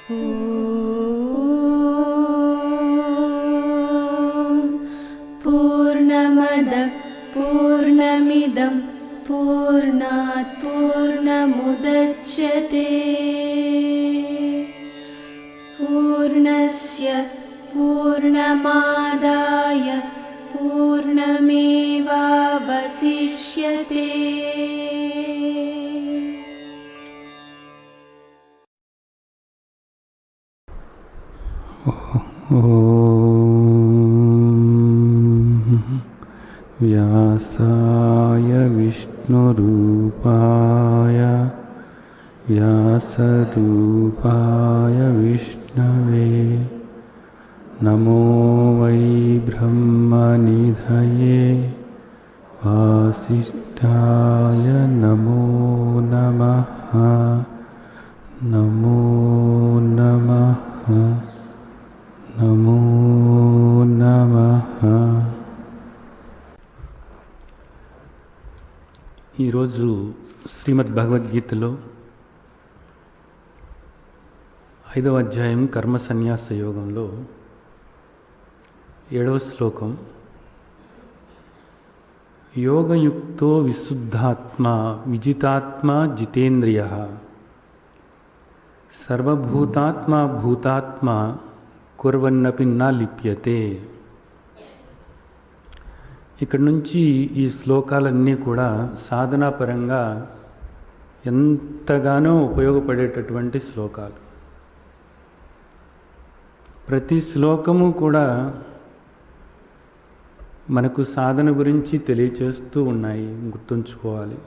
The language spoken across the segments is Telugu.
पूर्णमदः पूर्णमिदं पूर्णात् पूर्णमुदच्यते पूर्णस्य पूर्णमादाय पूर्णमेवावशिष्यते। व्यासाय विष्णुरूपाय व्यासरूपाय विष्णवे नमो वै ब्रह्मनिधये वासिष्ठाय नमो नमः। नमो नमः नमो నమః। ఈరోజు శ్రీమద్ భగవద్గీతలో 5వ అధ్యాయం కర్మ సన్యాస యోగంలో 7వ శ్లోకం, యోగయుక్తో విశుద్ధాత్మ విజితాత్మ జితేంద్రియః సర్వభూతాత్మ భూతాత్మ కుర్వన్నపి న లిప్యతే. ఇక్కడ నుంచి ఈ శ్లోకాలన్నీ కూడా సాధనాపరంగా ఎంతగానో ఉపయోగపడేటటువంటి శ్లోకాలు. ప్రతి శ్లోకము కూడా మనకు సాధన గురించి తెలియచేస్తూ ఉన్నాయి, గుర్తుంచుకోవాలి.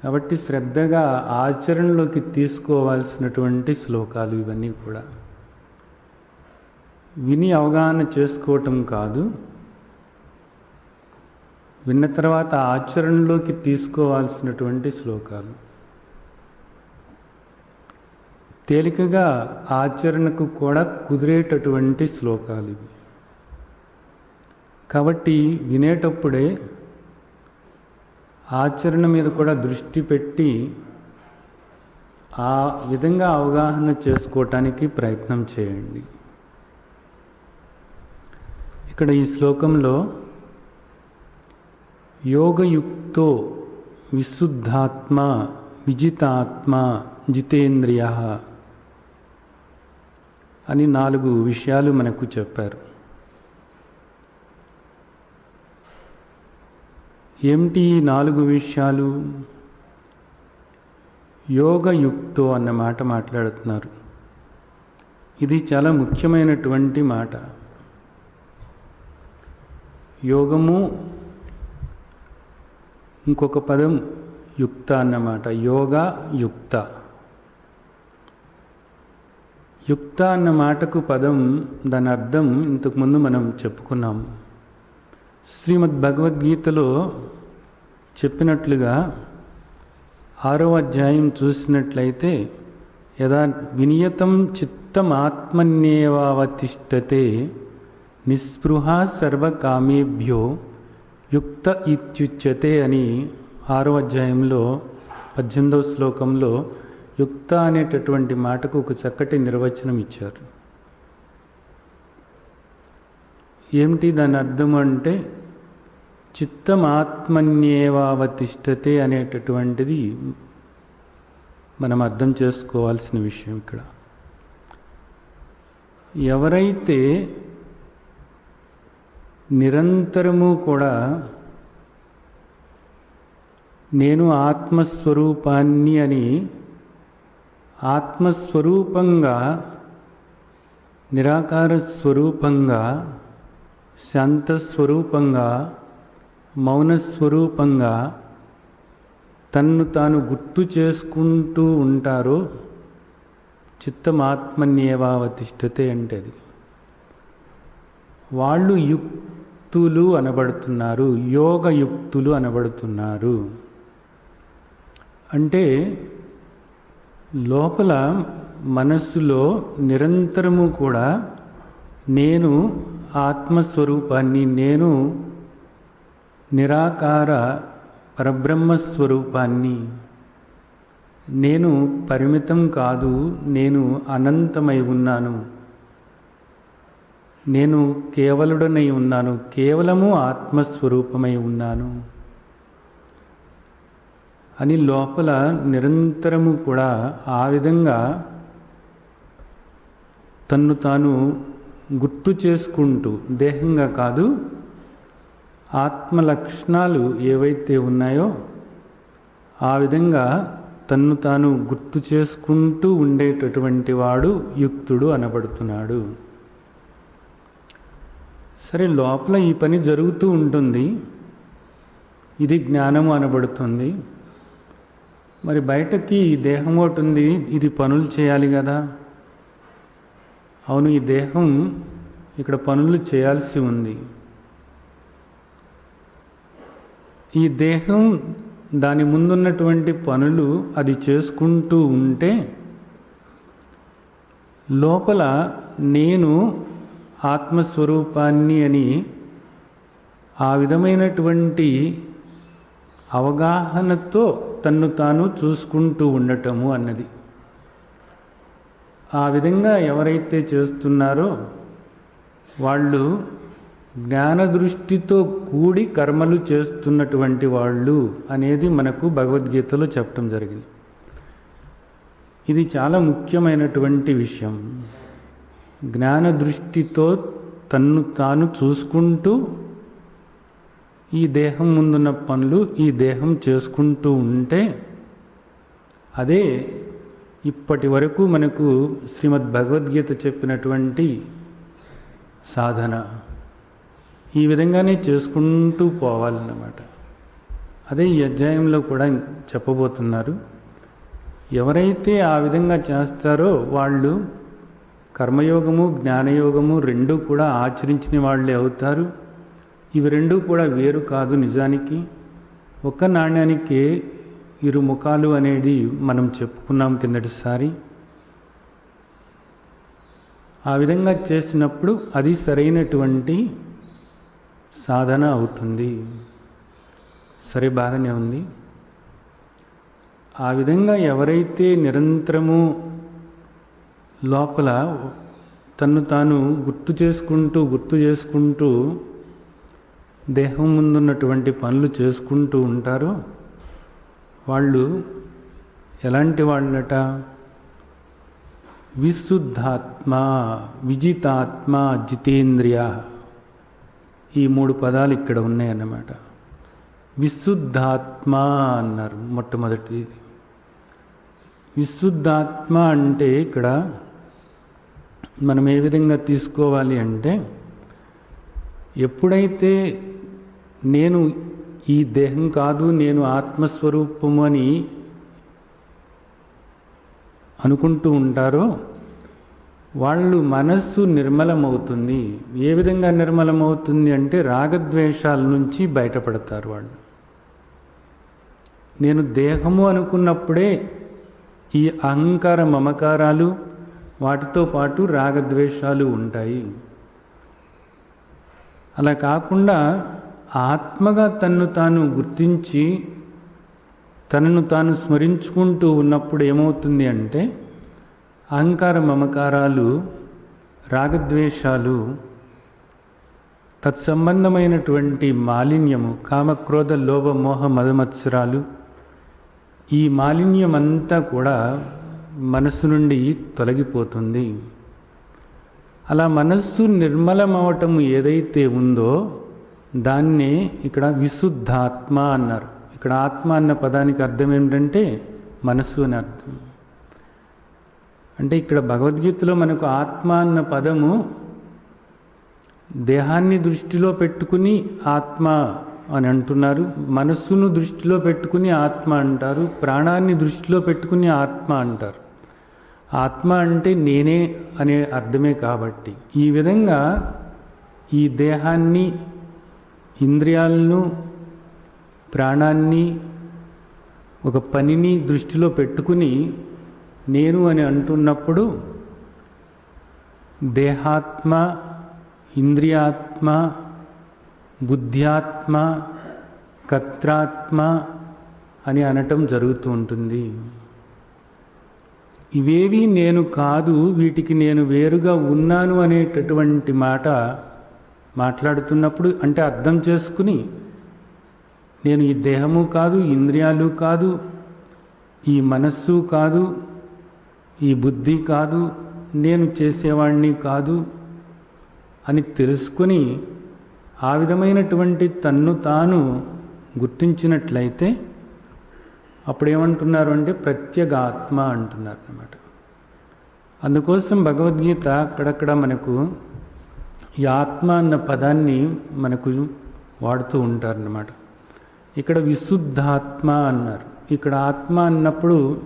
కాబట్టి శ్రద్ధగా ఆచరణలోకి తీసుకోవాల్సినటువంటి శ్లోకాలు ఇవన్నీ కూడా. విని అవగాహన చేసుకోవటం కాదు, విన్న తర్వాత ఆచరణలోకి తీసుకోవాల్సినటువంటి శ్లోకాలు. తేలికగా ఆచరణకు కూడా కుదిరేటటువంటి శ్లోకాలు ఇవి. కాబట్టి వినేటప్పుడే ఆచరణ మీద కూడా దృష్టి పెట్టి ఆ విధంగా అవగాహన చేసుకోవటానికి ప్రయత్నం చేయండి. ఇక్కడ ఈ శ్లోకంలో యోగయుక్తో విశుద్ధాత్మ విజితాత్మ జితేంద్రియః అని 4 విషయాలు మనకు చెప్పారు. ఏమిటి 4 విషయాలు? యోగయుక్తో అన్న మాట మాట్లాడుతున్నారు. ఇది చాలా ముఖ్యమైనటువంటి మాట. యోగము, ఇంకొక పదం యుక్త అన్నమాట. యోగ యుక్త. యుక్త అన్న మాటకు పదం, దాని అర్థం ఇంతకుముందు మనం చెప్పుకున్నాం. శ్రీమద్ భగవద్గీతలో చెప్పినట్లుగా 6వ అధ్యాయం చూసినట్లయితే, యదా వినియతం చిత్తం ఆత్మన్యేవావతిష్టతే నిస్పృహ సర్వకామేభ్యో యుక్త ఇత్యుచ్యతే అని 6వ అధ్యాయంలో 18వ శ్లోకంలో యుక్త అనేటటువంటి మాటకు ఒక చక్కటి నిర్వచనం ఇచ్చారు. ఏమిటి దాని అర్థం అంటే, చిత్తం ఆత్మన్యేవావతిష్టతే అనేటటువంటిది మనం అర్థం చేసుకోవాల్సిన విషయం. ఇక్కడ ఎవరైతే నిరంతరము కూడా నేను ఆత్మస్వరూపాన్ని అని ఆత్మస్వరూపంగా, నిరాకార స్వరూపంగా, శాంతస్వరూపంగా, మౌనస్వరూపంగా తన్ను తాను గుర్తు చేసుకుంటూ ఉంటారో, చిత్తమాత్మన్యేవావతిష్టతే అంటే అది, వాళ్ళు యుక్తులు అనబడుతున్నారు, యోగయుక్తులు అనబడుతున్నారు. అంటే లోపల మనస్సులో నిరంతరము కూడా నేను ఆత్మస్వరూపాన్ని, నేను నిరాకార పరబ్రహ్మస్వరూపాన్ని, నేను పరిమితం కాదు, నేను అనంతమై ఉన్నాను, నేను కేవలుడనై ఉన్నాను, కేవలము ఆత్మస్వరూపమై ఉన్నాను అని లోపల నిరంతరము కూడా ఆ విధంగా తన్ను తాను గుర్తు చేసుకుంటూ, దేహంగా కాదు, ఆత్మ లక్షణాలు ఏవైతే ఉన్నాయో ఆ విధంగా తన్ను తాను గుర్తు చేసుకుంటూ ఉండేటటువంటి వాడు యుక్తుడు అనబడుతున్నాడు. సరే, లోపల ఈ పని జరుగుతూ ఉంటుంది, ఇది జ్ఞానము అనబడుతుంది. మరి బయటకి ఈ దేహం ఒకటి ఉంది, ఇది పనులు చేయాలి కదా. అవును, ఈ దేహం ఇక్కడ పనులు చేయాల్సి ఉంది. ఈ దేహం దాని ముందున్నటువంటి పనులు అది చేసుకుంటూ ఉంటే లోపల నేను ఆత్మస్వరూపాన్ని అని ఆ విధమైనటువంటి అవగాహనతో తన్ను తాను చూసుకుంటూ ఉండటము అన్నది. ఆ విధంగా ఎవరైతే చేస్తున్నారో వాళ్ళు జ్ఞానదృష్టితో కూడి కర్మలు చేస్తున్నటువంటి వాళ్ళు అనేది మనకు భగవద్గీతలో చెప్పడం జరిగింది. ఇది చాలా ముఖ్యమైనటువంటి విషయం. జ్ఞానదృష్టితో తన్ను తాను చూసుకుంటూ ఈ దేహం ముందున్న పనులు ఈ దేహం చేసుకుంటూ ఉంటే అదే ఇప్పటి వరకు మనకు శ్రీమద్ భగవద్గీత చెప్పినటువంటి సాధన. ఈ విధంగానే చేసుకుంటూ పోవాలన్నమాట. అదే ఈ అధ్యాయంలో కూడా చెప్పబోతున్నారు. ఎవరైతే ఆ విధంగా చేస్తారో వాళ్ళు కర్మయోగము జ్ఞానయోగము రెండూ కూడా ఆచరించిన వాళ్ళే అవుతారు. ఇవి రెండూ కూడా వేరు కాదు. నిజానికి ఒక నాణ్యానికే ఇరు ముఖాలు అనేది మనం చెప్పుకున్నాం కిందటిసారి. ఆ విధంగా చేసినప్పుడు అది సరైనటువంటి సాధన అవుతుంది. సరే, బాగానే ఉంది. ఆ విధంగా ఎవరైతే నిరంతరము లోపల తన్ను తాను గుర్తు చేసుకుంటూ దేహం ముందున్నటువంటి పనులు చేసుకుంటూ ఉంటారో వాళ్ళు ఎలాంటి వాళ్ళట? విశుద్ధాత్మ, విజితాత్మ, జితేంద్రియ. ఈ 3 పదాలు ఇక్కడ ఉన్నాయన్నమాట. విశుద్ధాత్మ అన్నారు మొట్టమొదటిది. విశుద్ధాత్మ అంటే ఇక్కడ మనం ఏ విధంగా తీసుకోవాలి అంటే, ఎప్పుడైతే నేను ఈ దేహం కాదు, నేను ఆత్మస్వరూపము అని అనుకుంటూ ఉంటారో వాళ్ళు మనస్సు నిర్మలమవుతుంది. ఏ విధంగా నిర్మలమవుతుంది అంటే రాగద్వేషాల నుంచి బయటపడతారు వాళ్ళు. నేను దేహము అనుకున్నప్పుడే ఈ అహంకార మమకారాలు వాటితో పాటు రాగద్వేషాలు ఉంటాయి. అలా కాకుండా ఆత్మగా తన్ను తాను గుర్తించి తనను తాను స్మరించుకుంటూ ఉన్నప్పుడు ఏమవుతుంది అంటే అహంకార మమకారాలు, రాగద్వేషాలు, తత్సంబంధమైనటువంటి మాలిన్యము, కామక్రోధ లోభ మోహ మదమత్సరాలు, ఈ మాలిన్యమంతా కూడా మనస్సు నుండి తొలగిపోతుంది. అలా మనస్సు నిర్మలమవటం ఏదైతే ఉందో దాన్నే ఇక్కడ విశుద్ధాత్మ అన్నారు. ఇక్కడ ఆత్మ అన్న పదానికి అర్థం ఏమిటంటే మనస్సు అని అర్థం. అంటే ఇక్కడ భగవద్గీతలో మనకు ఆత్మ అన్న పదము దేహాన్ని దృష్టిలో పెట్టుకుని ఆత్మ అని అంటున్నారు, మనస్సును దృష్టిలో పెట్టుకుని ఆత్మ అంటారు, ప్రాణాన్ని దృష్టిలో పెట్టుకుని ఆత్మ అంటారు. ఆత్మ అంటే నేనే అనే అర్థమే కాబట్టి ఈ విధంగా ఈ దేహాన్ని, ఇంద్రియాలను, ప్రాణాన్ని, ఒక పనిని దృష్టిలో పెట్టుకుని నేను అని అంటున్నప్పుడు దేహాత్మ, ఇంద్రియాత్మ, బుద్ధ్యాత్మ, కర్తాత్మ అని అనటం జరుగుతూ ఉంటుంది. ఇవేవి నేను కాదు, వీటికి నేను వేరుగా ఉన్నాను అనేటటువంటి మాట మాట్లాడుతున్నప్పుడు అంటే అర్థం చేసుకుని నేను ఈ దేహము కాదు, ఇంద్రియాలు కాదు, ఈ మనస్సు కాదు, ఈ బుద్ధి కాదు, నేను చేసేవాడిని కాదు అని తెలుసుకొని ఆ విధమైనటువంటి తన్ను తాను గుర్తించినట్లయితే అప్పుడేమంటున్నారు అంటే ప్రత్యేగాత్మ అంటున్నారు అన్నమాట. అందుకోసం భగవద్గీత అక్కడక్కడ మనకు ఈ ఆత్మ అన్న పదాన్ని మనకు వాడుతూ ఉంటారన్నమాట. ఇక్కడ విశుద్ధాత్మ అన్నారు. ఇక్కడ ఆత్మ అన్నప్పుడు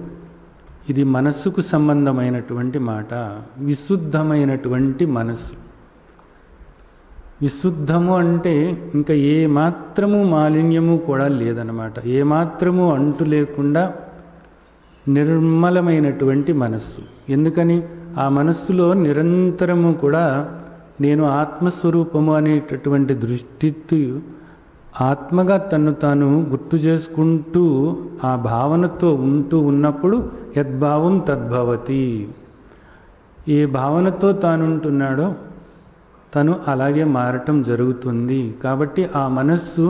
ఇది మనస్సుకు సంబంధమైనటువంటి మాట. విశుద్ధమైనటువంటి మనస్సు. విశుద్ధము అంటే ఇంకా ఏ మాత్రము మాలిన్యము కూడా లేదన్నమాట. ఏ మాత్రము అంటు లేకుండా నిర్మలమైనటువంటి మనస్సు. ఎందుకని ఆ మనస్సులో నిరంతరము కూడా నేను ఆత్మస్వరూపము అనేటటువంటి దృష్టితో ఆత్మగా తన్ను తాను గుర్తు చేసుకుంటూ ఆ భావనతో ఉంటూ ఉన్నప్పుడు యద్భావం తద్భవతి. ఏ భావనతో తానుంటున్నాడో తను అలాగే మారటం జరుగుతుంది. కాబట్టి ఆ మనస్సు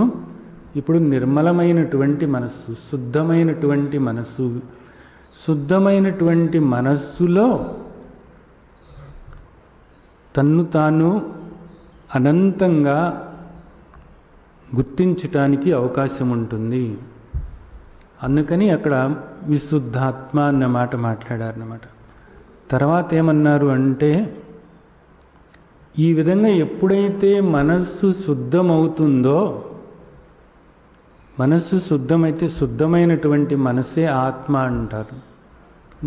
ఇప్పుడు నిర్మలమైనటువంటి మనస్సు, శుద్ధమైనటువంటి మనస్సు. శుద్ధమైనటువంటి మనస్సులో తన్ను తాను అనంతంగా గుర్తించటానికి అవకాశం ఉంటుంది. అందుకని అక్కడ విశుద్ధాత్మ అన్న మాట మాట్లాడారన్నమాట. తర్వాత ఏమన్నారు అంటే ఈ విధంగా ఎప్పుడైతే మనస్సు శుద్ధమవుతుందో, మనస్సు శుద్ధమైతే శుద్ధమైనటువంటి మనస్సే ఆత్మ అంటారు.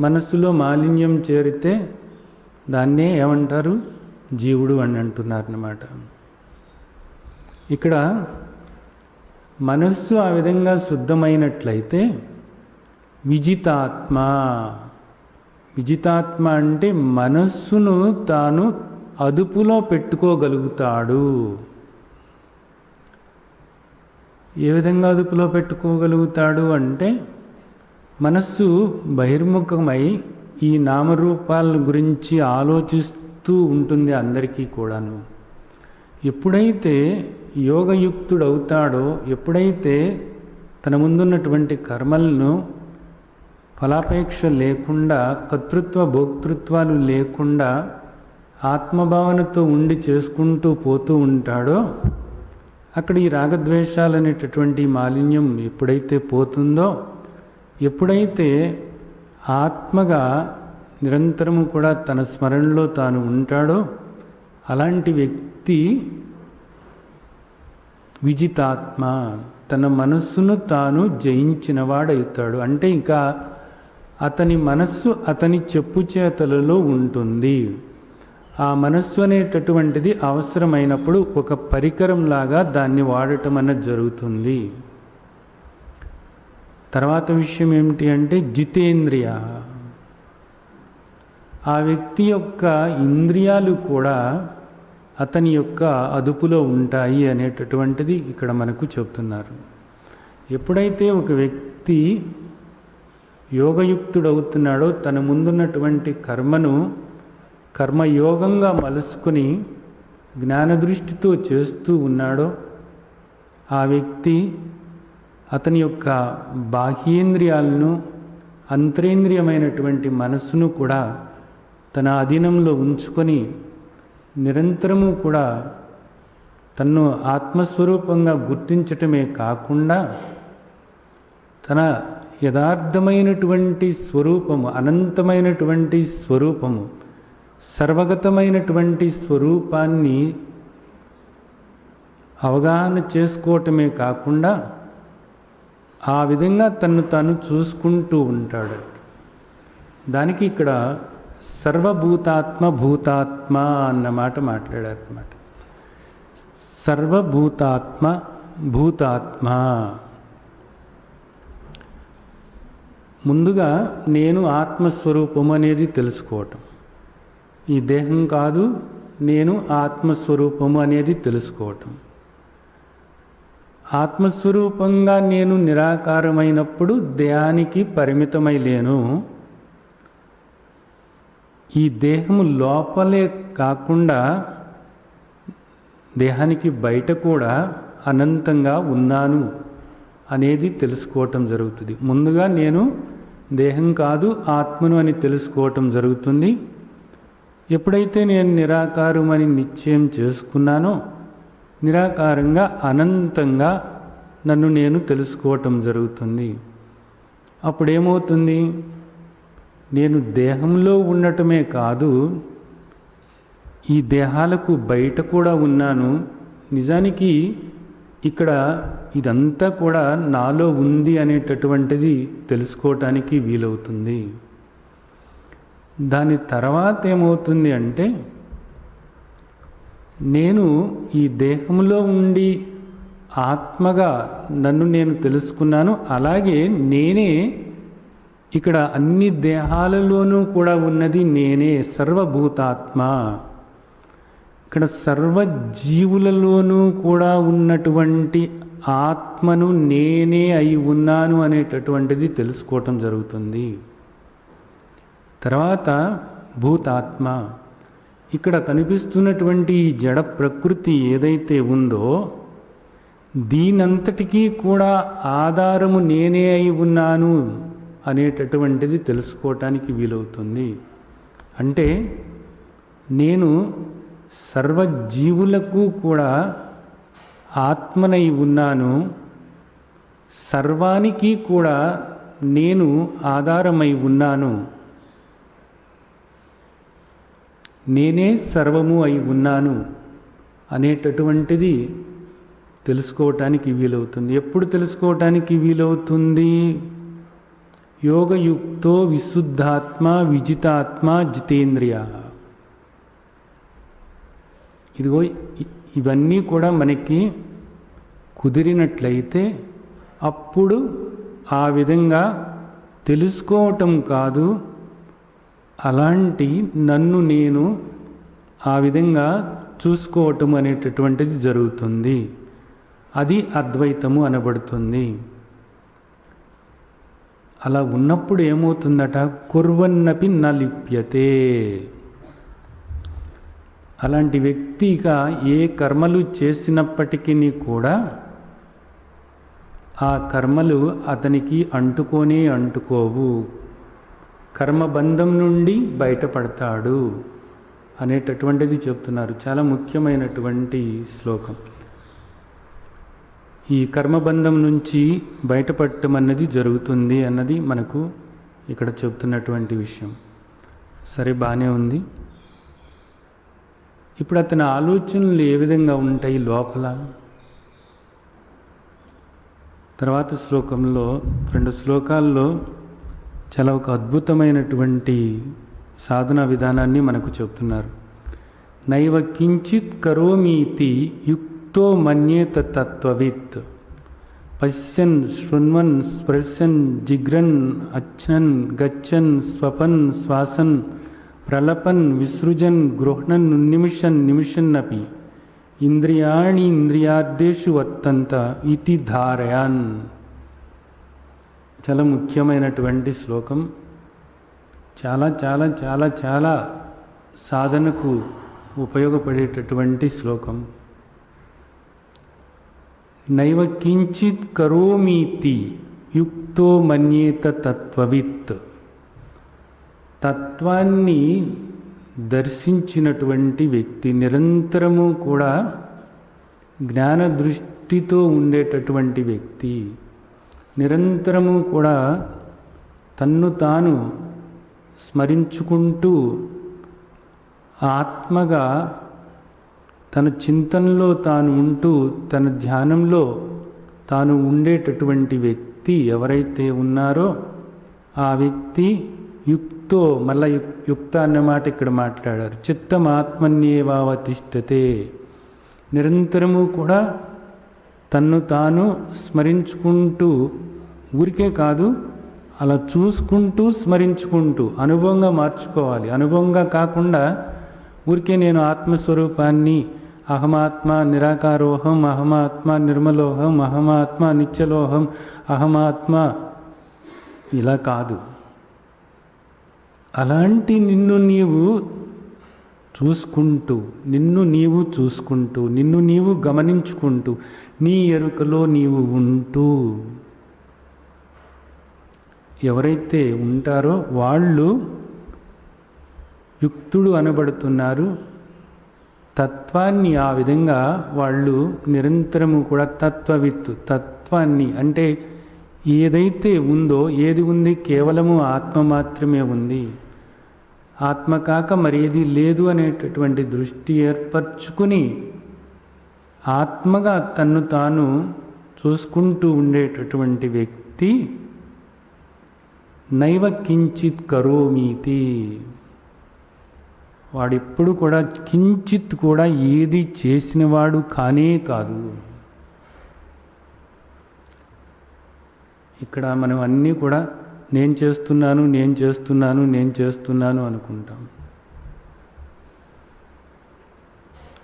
మనస్సులో మాలిన్యం చేరితే దాన్నే ఏమంటారు? జీవుడు అని అంటున్నారన్నమాట. ఇక్కడ మనస్సు ఆ విధంగా శుద్ధమైనట్లయితే విజితాత్మ. విజితాత్మ అంటే మనస్సును తాను అదుపులో పెట్టుకోగలుగుతాడు. ఏ విధంగా అదుపులో పెట్టుకోగలుగుతాడు అంటే మనస్సు బహిర్ముఖమై ఈ నామరూపాల గురించి ఆలోచిస్తూ ఉంటుంది అందరికీ కూడాను. ఎప్పుడైతే యోగయుక్తుడవుతాడో, ఎప్పుడైతే తన ముందున్నటువంటి కర్మలను ఫలాపేక్ష లేకుండా, కర్తృత్వ భోక్తృత్వాలు లేకుండా ఆత్మభావనతో ఉండి చేసుకుంటూ పోతూ ఉంటాడో అక్కడ ఈ రాగద్వేషాలు అనేటటువంటి మాలిన్యం ఎప్పుడైతే పోతుందో, ఎప్పుడైతే ఆత్మగా నిరంతరము కూడా తన స్మరణలో తాను ఉంటాడో అలాంటి వ్యక్తి విజితాత్మ. తన మనస్సును తాను జయించినవాడవుతాడు. అంటే ఇంకా అతని మనస్సు అతని చెప్పు చేతలలో ఉంటుంది. ఆ మనస్సు అనేటటువంటిది అవసరమైనప్పుడు ఒక పరికరంలాగా దాన్ని వాడటం అన్నది జరుగుతుంది. తర్వాత విషయం ఏమిటి అంటే జితేంద్రియ. ఆ వ్యక్తి యొక్క ఇంద్రియాలు కూడా అతని యొక్క అదుపులో ఉంటాయి అనేటటువంటిది ఇక్కడ మనకు చెప్తున్నారు. ఎప్పుడైతే ఒక వ్యక్తి యోగయుక్తుడవుతున్నాడో, తన ముందున్నటువంటి కర్మను కర్మయోగంగా మలుసుకుని జ్ఞానదృష్టితో చేస్తూ ఉన్నాడో ఆ వ్యక్తి అతని యొక్క బాహ్యేంద్రియాలను, అంతరేంద్రియమైనటువంటి మనస్సును కూడా తన అధీనంలో ఉంచుకొని నిరంతరము కూడా తన్ను ఆత్మస్వరూపంగా గుర్తించటమే కాకుండా తన యథార్థమైనటువంటి స్వరూపము, అనంతమైనటువంటి స్వరూపము, సర్వగతమైనటువంటి స్వరూపాన్ని అవగాహన చేసుకోవటమే కాకుండా ఆ విధంగా తన్ను తాను చూసుకుంటూ ఉంటాడు. దానికి ఇక్కడ సర్వభూతాత్మ భూతాత్మ అన్నమాట మాట్లాడారన్నమాట. సర్వభూతాత్మ భూతాత్మ. ముందుగా నేను ఆత్మస్వరూపం అనేది తెలుసుకోవటం. ఈ దేహం కాదు, నేను ఆత్మస్వరూపము అనేది తెలుసుకోవటం. ఆత్మస్వరూపంగా నేను నిరాకారమైనప్పుడు దేహానికి పరిమితమై లేను. ఈ దేహము లోపలే కాకుండా దేహానికి బయట కూడా అనంతంగా ఉన్నాను అనేది తెలుసుకోవటం జరుగుతుంది. ముందుగా నేను దేహం కాదు ఆత్మను అని తెలుసుకోవటం జరుగుతుంది. ఎప్పుడైతే నేను నిరాకారం అని నిశ్చయం చేసుకున్నానో నిరాకారంగా అనంతంగా నన్ను నేను తెలుసుకోవటం జరుగుతుంది. అప్పుడేమవుతుంది? నేను దేహంలో ఉండటమే కాదు, ఈ దేహాలకు బయట కూడా ఉన్నాను. నిజానికి ఇక్కడ ఇదంతా కూడా నాలో ఉంది అనేటటువంటిది తెలుసుకోవటానికి వీలవుతుంది. దాని తర్వాత ఏమవుతుంది అంటే, నేను ఈ దేహంలో ఉండి ఆత్మగా నన్ను నేను తెలుసుకున్నాను. అలాగే నేనే ఇక్కడ అన్ని దేహాలలోనూ కూడా ఉన్నది నేనే, సర్వభూతాత్మ. ఇక్కడ సర్వజీవులలోనూ కూడా ఉన్నటువంటి ఆత్మను నేనే అయి ఉన్నాను అనేటటువంటిది తెలుసుకోవటం జరుగుతుంది. తర్వాత భూతాత్మ, ఇక్కడ కనిపిస్తున్నటువంటి ఈ జడ ప్రకృతి ఏదైతే ఉందో దీనంతటికీ కూడా ఆధారము నేనే అయి ఉన్నాను అనేటటువంటిది తెలుసుకోవటానికి వీలవుతుంది. అంటే నేను సర్వజీవులకు కూడా ఆత్మనై ఉన్నాను, సర్వానికి కూడా నేను ఆధారమై ఉన్నాను, నేనే సర్వము అయి ఉన్నాను అనేటటువంటిది తెలుసుకోవటానికి వీలవుతుంది. ఎప్పుడు తెలుసుకోవటానికి వీలవుతుంది? యోగయుక్తో విశుద్ధాత్మ విజితాత్మ జితేంద్రియ. ఇదిగో ఇవన్నీ కూడా మనకి కుదిరినట్లయితే అప్పుడు ఆ విధంగా తెలుసుకోవటం కాదు, అలాంటి నన్ను నేను ఆ విధంగా చూసుకోవటం అనేటటువంటిది జరుగుతుంది. అది అద్వైతము అనబడుతుంది. అలా ఉన్నప్పుడు ఏమవుతుందట? కుర్వన్నపి న లిప్యతే. అలాంటి వ్యక్తిగా ఏ కర్మలు చేసినప్పటికీ కూడా ఆ కర్మలు అతనికి అంటుకోవు, కర్మబంధం నుండి బయటపడతాడు అనేటటువంటిది చెప్తున్నారు. చాలా ముఖ్యమైనటువంటి శ్లోకం. ఈ కర్మబంధం నుంచి బయటపడటం అన్నది జరుగుతుంది అన్నది మనకు ఇక్కడ చెప్తున్నటువంటి విషయం. సరే, బాగానే ఉంది. ఇప్పుడు అతని ఆలోచనలు ఏ విధంగా ఉంటాయి లోపల? తర్వాత శ్లోకంలో 2 శ్లోకాల్లో చాలా ఒక అద్భుతమైనటువంటి సాధన విధానాన్ని మనకు చెప్తున్నారు. నైవ కించిత్ కరోమీతి యుక్తో మన్యేత తత్వవిత్ పశ్యన్ శృణ్వన్ స్పర్శన్ జిగ్రన్ అచ్నన్ గచ్చన్ స్వపన్ శ్వాసన్ ప్రలపన్ విసృజన్ గృహ్ణన్ నిమిషన్నపి ఇంద్రియాణి ఇంద్రియార్థేషు వర్తంత ఇతి ధారయాన్. చాలా ముఖ్యమైనటువంటి శ్లోకం. చాలా చాలా చాలా చాలా సాధనకు ఉపయోగపడేటటువంటి శ్లోకం. నైవ కించిత్ కరోమీతి యుక్తో మన్యేత తత్వవిత్. తత్వాన్ని దర్శించినటువంటి వ్యక్తి, నిరంతరము కూడా జ్ఞాన దృష్టితో ఉండేటటువంటి వ్యక్తి, నిరంతరము కూడా తన్ను తాను స్మరించుకుంటూ ఆత్మగా తన చింతనలో తాను ఉంటూ తన ధ్యానంలో తాను ఉండేటటువంటి వ్యక్తి ఎవరైతే ఉన్నారో ఆ వ్యక్తి యుక్తో, మళ్ళా యుక్త అన్నమాట ఇక్కడ మాట్లాడారు. చిత్తమాత్మన్యేవావతిష్టతే. నిరంతరము కూడా తన్ను తాను స్మరించుకుంటూ, ఊరికే కాదు అలా చూసుకుంటూ స్మరించుకుంటూ అనుభవంగా మార్చుకోవాలి. అనుభవంగా కాకుండా ఊరికే నేను ఆత్మస్వరూపాన్ని, అహమాత్మ నిరాకారోహం, అహమాత్మ నిర్మలోహం, అహమాత్మ నిత్యలోహం, అహమాత్మ, ఇలా కాదు. అలాంటి నిన్ను నీవు చూసుకుంటూ నిన్ను నీవు గమనించుకుంటూ నీ ఎరుకలో నీవు ఉంటూ ఎవరైతే ఉంటారో వాళ్ళు యుక్తుడు అనబడుతున్నారు. తత్వాన్ని ఆ విధంగా వాళ్ళు నిరంతరము కూడా తత్వాన్ని అంటే ఏదైతే ఉందో, ఏది ఉంది కేవలము ఆత్మ మాత్రమే ఉంది, ఆత్మ కాక మరేది లేదు అనేటటువంటి దృష్టి ఏర్పరచుకుని ఆత్మగా తన్ను తాను చూసుకుంటూ ఉండేటటువంటి వ్యక్తి నైవ కించిత్ కరోమీతి, వాడెప్పుడు కూడా కించిత్ కూడా ఏది చేసినవాడు కానే కాదు. ఇక్కడ మనం అన్నీ కూడా నేను చేస్తున్నాను అనుకుంటాం.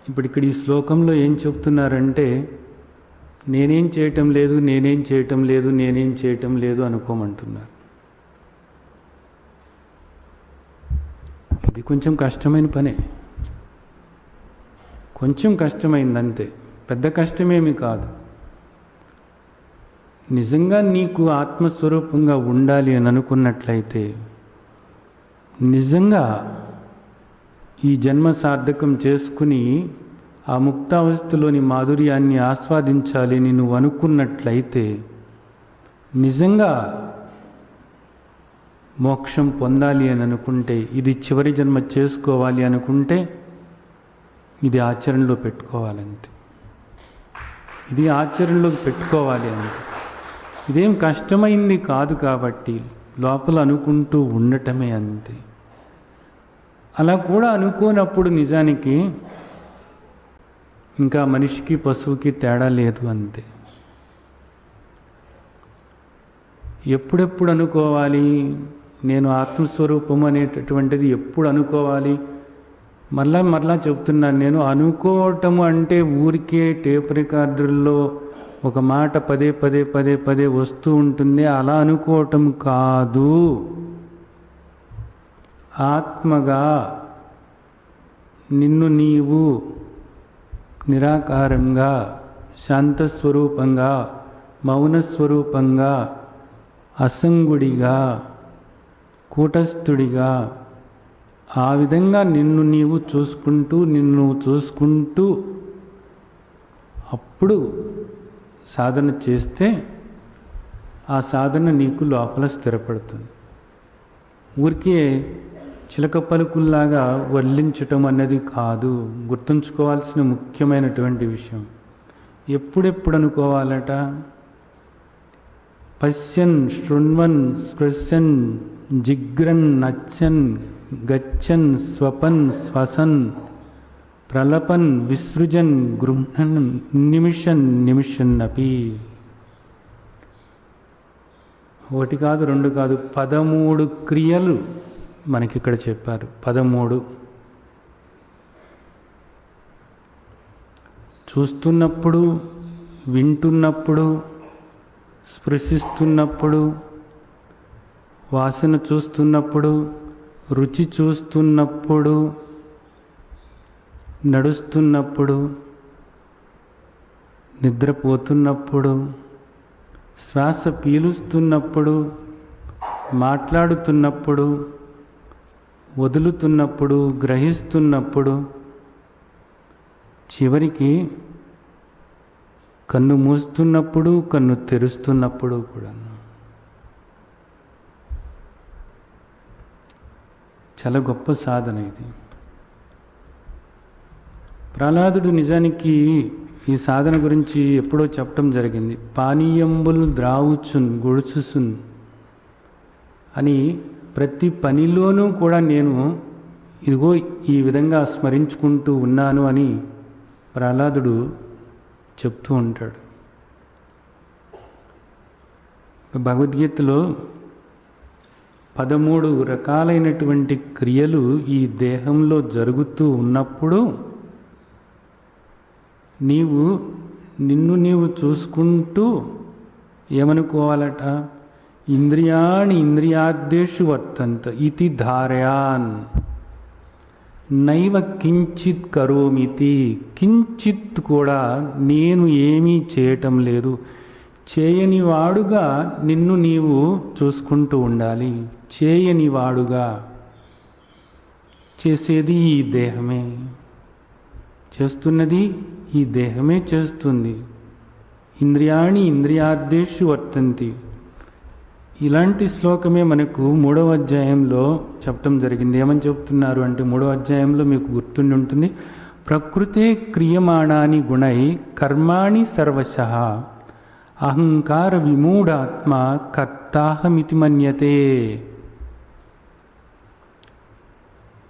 ఇప్పుడు ఇక్కడ ఈ శ్లోకంలో ఏం చెప్తున్నారంటే నేనేం చేయటం లేదు అనుకోమంటున్నారు. ఇది కొంచెం కష్టమైన పనే, కొంచెం కష్టమైందంతే, పెద్ద కష్టమేమి కాదు. నిజంగా నీకు ఆత్మస్వరూపంగా ఉండాలి అని అనుకున్నట్లయితే, నిజంగా ఈ జన్మ సార్థకం చేసుకుని ఆ ముక్తావస్థలోని మాధుర్యాన్ని ఆస్వాదించాలి అని నువ్వు అనుకున్నట్లయితే, నిజంగా మోక్షం పొందాలి అని అనుకుంటే, ఇది చివరి జన్మ చేసుకోవాలి అనుకుంటే ఇది ఆచరణలో పెట్టుకోవాలంతే. ఇది ఆచరణలోకి పెట్టుకోవాలి అంతే. ఇదేం కష్టమైంది కాదు కాబట్టి లోపల అనుకుంటూ ఉండటమే అంతే. అలా కూడా అనుకోనప్పుడు నిజానికి ఇంకా మనిషికి పశువుకి తేడా లేదు అంతే. ఎప్పుడెప్పుడు అనుకోవాలి, నేను ఆత్మస్వరూపం అనేటటువంటిది ఎప్పుడు అనుకోవాలి? మరలా చెప్తున్నాను, నేను అనుకోవటము అంటే ఊరికే టేప్ రికార్డర్లో ఒక మాట పదే వస్తూ ఉంటుంది అలా అనుకోవటం కాదు. ఆత్మగా నిన్ను నీవు నిరాకారంగా, శాంతస్వరూపంగా, మౌనస్వరూపంగా, అసంగుడిగా, కూటస్థుడిగా ఆ విధంగా నిన్ను చూసుకుంటూ అప్పుడు సాధన చేస్తే ఆ సాధన నీకు లోపల స్థిరపడుతుంది. ఊరికే చిలక పలుకుల్లాగా వర్లించటం అన్నది కాదు. గుర్తుంచుకోవాల్సిన ముఖ్యమైనటువంటి విషయం. ఎప్పుడెప్పుడు అనుకోవాలట? పశ్యన్, శృణ్వన్, స్పృశన్, జిగ్రన్, నచ్చన్, గచ్చన్, స్వపన్, శ్వసన్, ప్రలపన్, విసృజన్, గృహ్ణన్, నిమిషన్నపి. ఒకటి కాదు, రెండు కాదు, 13 క్రియలు మనకిక్కడ చెప్పారు. 13. చూస్తున్నప్పుడు, వింటున్నప్పుడు, స్పృశిస్తున్నప్పుడు, వాసన చూస్తున్నప్పుడు, రుచి చూస్తున్నప్పుడు, నడుస్తున్నప్పుడు, నిద్రపోతున్నప్పుడు, శ్వాస పీలుస్తున్నప్పుడు, మాట్లాడుతున్నప్పుడు, వదులుతున్నప్పుడు, గ్రహిస్తున్నప్పుడు, చివరికి కన్ను మూస్తున్నప్పుడు, కన్ను తెరుస్తున్నప్పుడు కూడా. చాలా గొప్ప సాధన ఇది. ప్రహ్లాదుడు నిజానికి ఈ సాధన గురించి ఎప్పుడో చెప్పడం జరిగింది. పానీయంబులు ద్రావుచున్ గొడుచుసున్ అని ప్రతి పనిలోనూ కూడా నేను ఇదిగో ఈ విధంగా స్మరించుకుంటూ ఉన్నాను అని ప్రహ్లాదుడు చెప్తూ ఉంటాడు. భగవద్గీతలో 13 రకాలైనటువంటి క్రియలు ఈ దేహంలో జరుగుతూ ఉన్నప్పుడు నిన్ను నీవు చూసుకుంటూ ఏమనుకోవాలట? ఇంద్రియాణి ఇంద్రియార్థేషు వర్తంత ఇతి ధారయాన్ నైవ కించిత్ కరోమితి. కించిత్ కూడా నేను ఏమీ చేయటం లేదు. చేయనివాడుగా నిన్ను నీవు చూసుకుంటూ ఉండాలి. చేయనివాడుగా. చేసేది ఈ దేహమే, చేస్తున్నది ఈ దేహమే చేస్తుంది. ఇంద్రియాణి ఇంద్రియార్థేషు వర్తంతి. ఇలాంటి శ్లోకమే మనకు 3వ అధ్యాయంలో చెప్పటం జరిగింది. ఏమని చెప్తున్నారు అంటే 3వ అధ్యాయంలో మీకు గుర్తుండి ఉంటుంది. ప్రకృతే క్రియమాణాని గుణై కర్మాణి సర్వశః అహంకార విమూఢాత్మ కర్తాహమితి మన్యతే.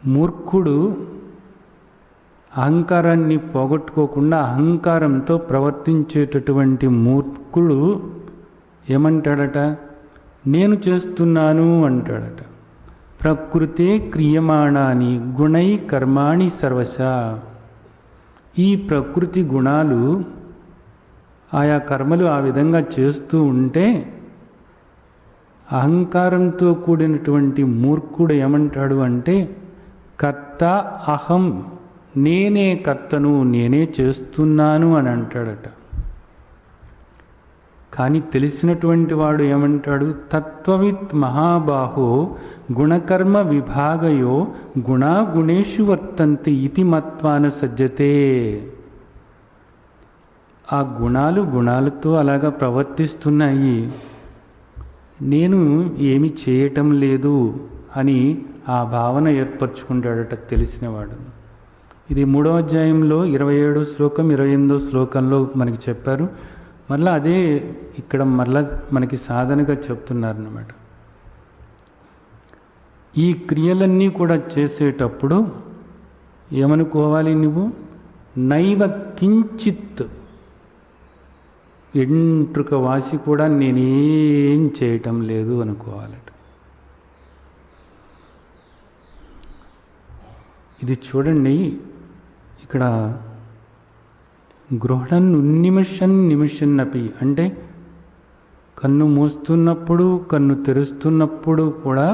మూర్ఖుడు అహంకారాన్ని పోగొట్టుకోకుండా అహంకారంతో ప్రవర్తించేటటువంటి మూర్ఖుడు ఏమంటాడట? నేను చేస్తున్నాను అంటాడట. ప్రకృతే క్రియమాణాని గుణై కర్మాణి సర్వశ. ఈ ప్రకృతి గుణాలు ఆయా కర్మలు ఆ విధంగా చేస్తూ ఉంటే అహంకారంతో కూడినటువంటి మూర్ఖుడు ఏమంటాడు అంటే కర్త అహం, నేనే కర్తను, నేనే చేస్తున్నాను అని అంటాడట. కానీ తెలిసినటువంటి వాడు ఏమంటాడు? తత్వవిత్ మహాబాహో గుణకర్మ విభాగయో గుణాగుణేషు వర్తంతి ఇతి మత్వాన సజ్జతే. ఆ గుణాలు గుణాలతో అలాగా ప్రవర్తిస్తున్నాయి, నేను ఏమి చేయటం లేదు అని ఆ భావన ఏర్పరచుకుంటాడట తెలిసినవాడు. ఇది 3వ అధ్యాయంలో 27వ శ్లోకం 28వ శ్లోకంలో మనకి చెప్పారు. మళ్ళీ అదే ఇక్కడ మళ్ళా మనకి సాధనగా చెప్తున్నారన్నమాట. ఈ క్రియలన్నీ కూడా చేసేటప్పుడు ఏమనుకోవాలి నువ్వు? నైవ కించిత్, ఎంట్రుక వాసి కూడా నేనేం చేయటం లేదు అనుకోవాలట. ఇది చూడండి, ఇక్కడ గృహణన్ ఉన్నిమిషన్ నిమిషన్నపి అంటే కన్ను మూస్తున్నప్పుడు కన్ను తెరుస్తున్నప్పుడు కూడా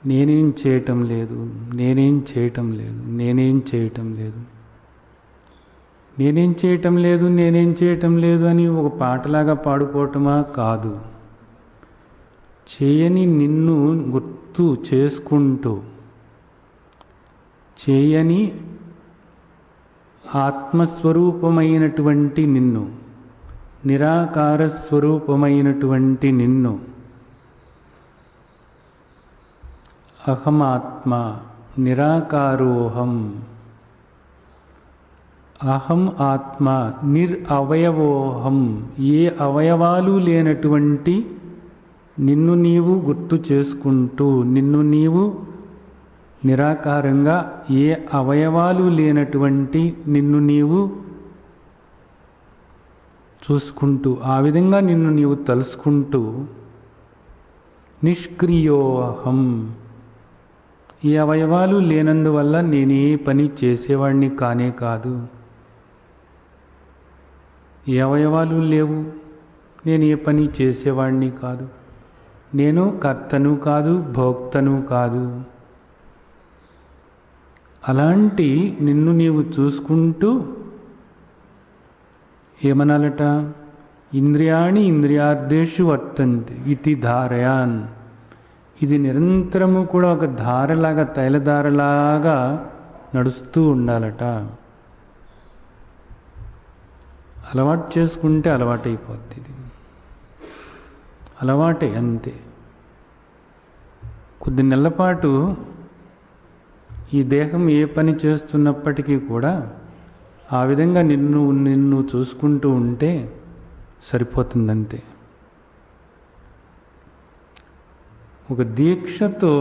నేనేం చేయటం లేదు, నేనేం చేయటం లేదు, నేనేం చేయటం లేదు, నేనేం చేయటం లేదు, నేనేం చేయటం లేదు అని ఒక పాటలాగా పాడుకోవటమా? కాదు. చేయని నిన్ను గుర్తు చేసుకుంటూ, చేయని ఆత్మస్వరూపమైనటువంటి నిన్ను, నిరాకార స్వరూపమైనటువంటి నిన్ను, అహమాత్మ నిరాకారోహం, అహం ఆత్మ నిరవయవోహం, ఏ అవయవాలు లేనటువంటి నిన్ను నీవు గుర్తు చేసుకుంటూ, నిన్ను నీవు నిరాకారంగా ఏ అవయవాలు లేనటువంటి నిన్ను నీవు చూసుకుంటూ, ఆ విధంగా నిన్ను నీవు తలుసుకుంటూ, నిష్క్రియోహం, ఈ అవయవాలు లేనందువల్ల నేనే పని చేసేవాడిని కానే కాదు. ఏ అవయవాలు లేవు, నేను ఏ పని చేసేవాడిని కాదు, నేను కర్తను కాదు, భోక్తను కాదు. అలాంటి నిన్ను నీవు చూసుకుంటూ ఏమనాలట? ఇంద్రియాణి ఇంద్రియార్థేషు వర్తంతి ఇతి ధారయాన్. ఇది నిరంతరము కూడా ఒక ధారలాగా, తైలధారలాగా నడుస్తూ ఉండాలట. అలవాటు చేసుకుంటే అలవాటైపోద్ది. ఇది అలవాటే, అంతే. కొద్ది నెలల పాటు ఈ దేహం ఏ పని చేస్తున్నప్పటికీ కూడా ఆ విధంగా నిన్ను చూసుకుంటూ ఉంటే సరిపోతుందంతే. ఒక దీక్షతో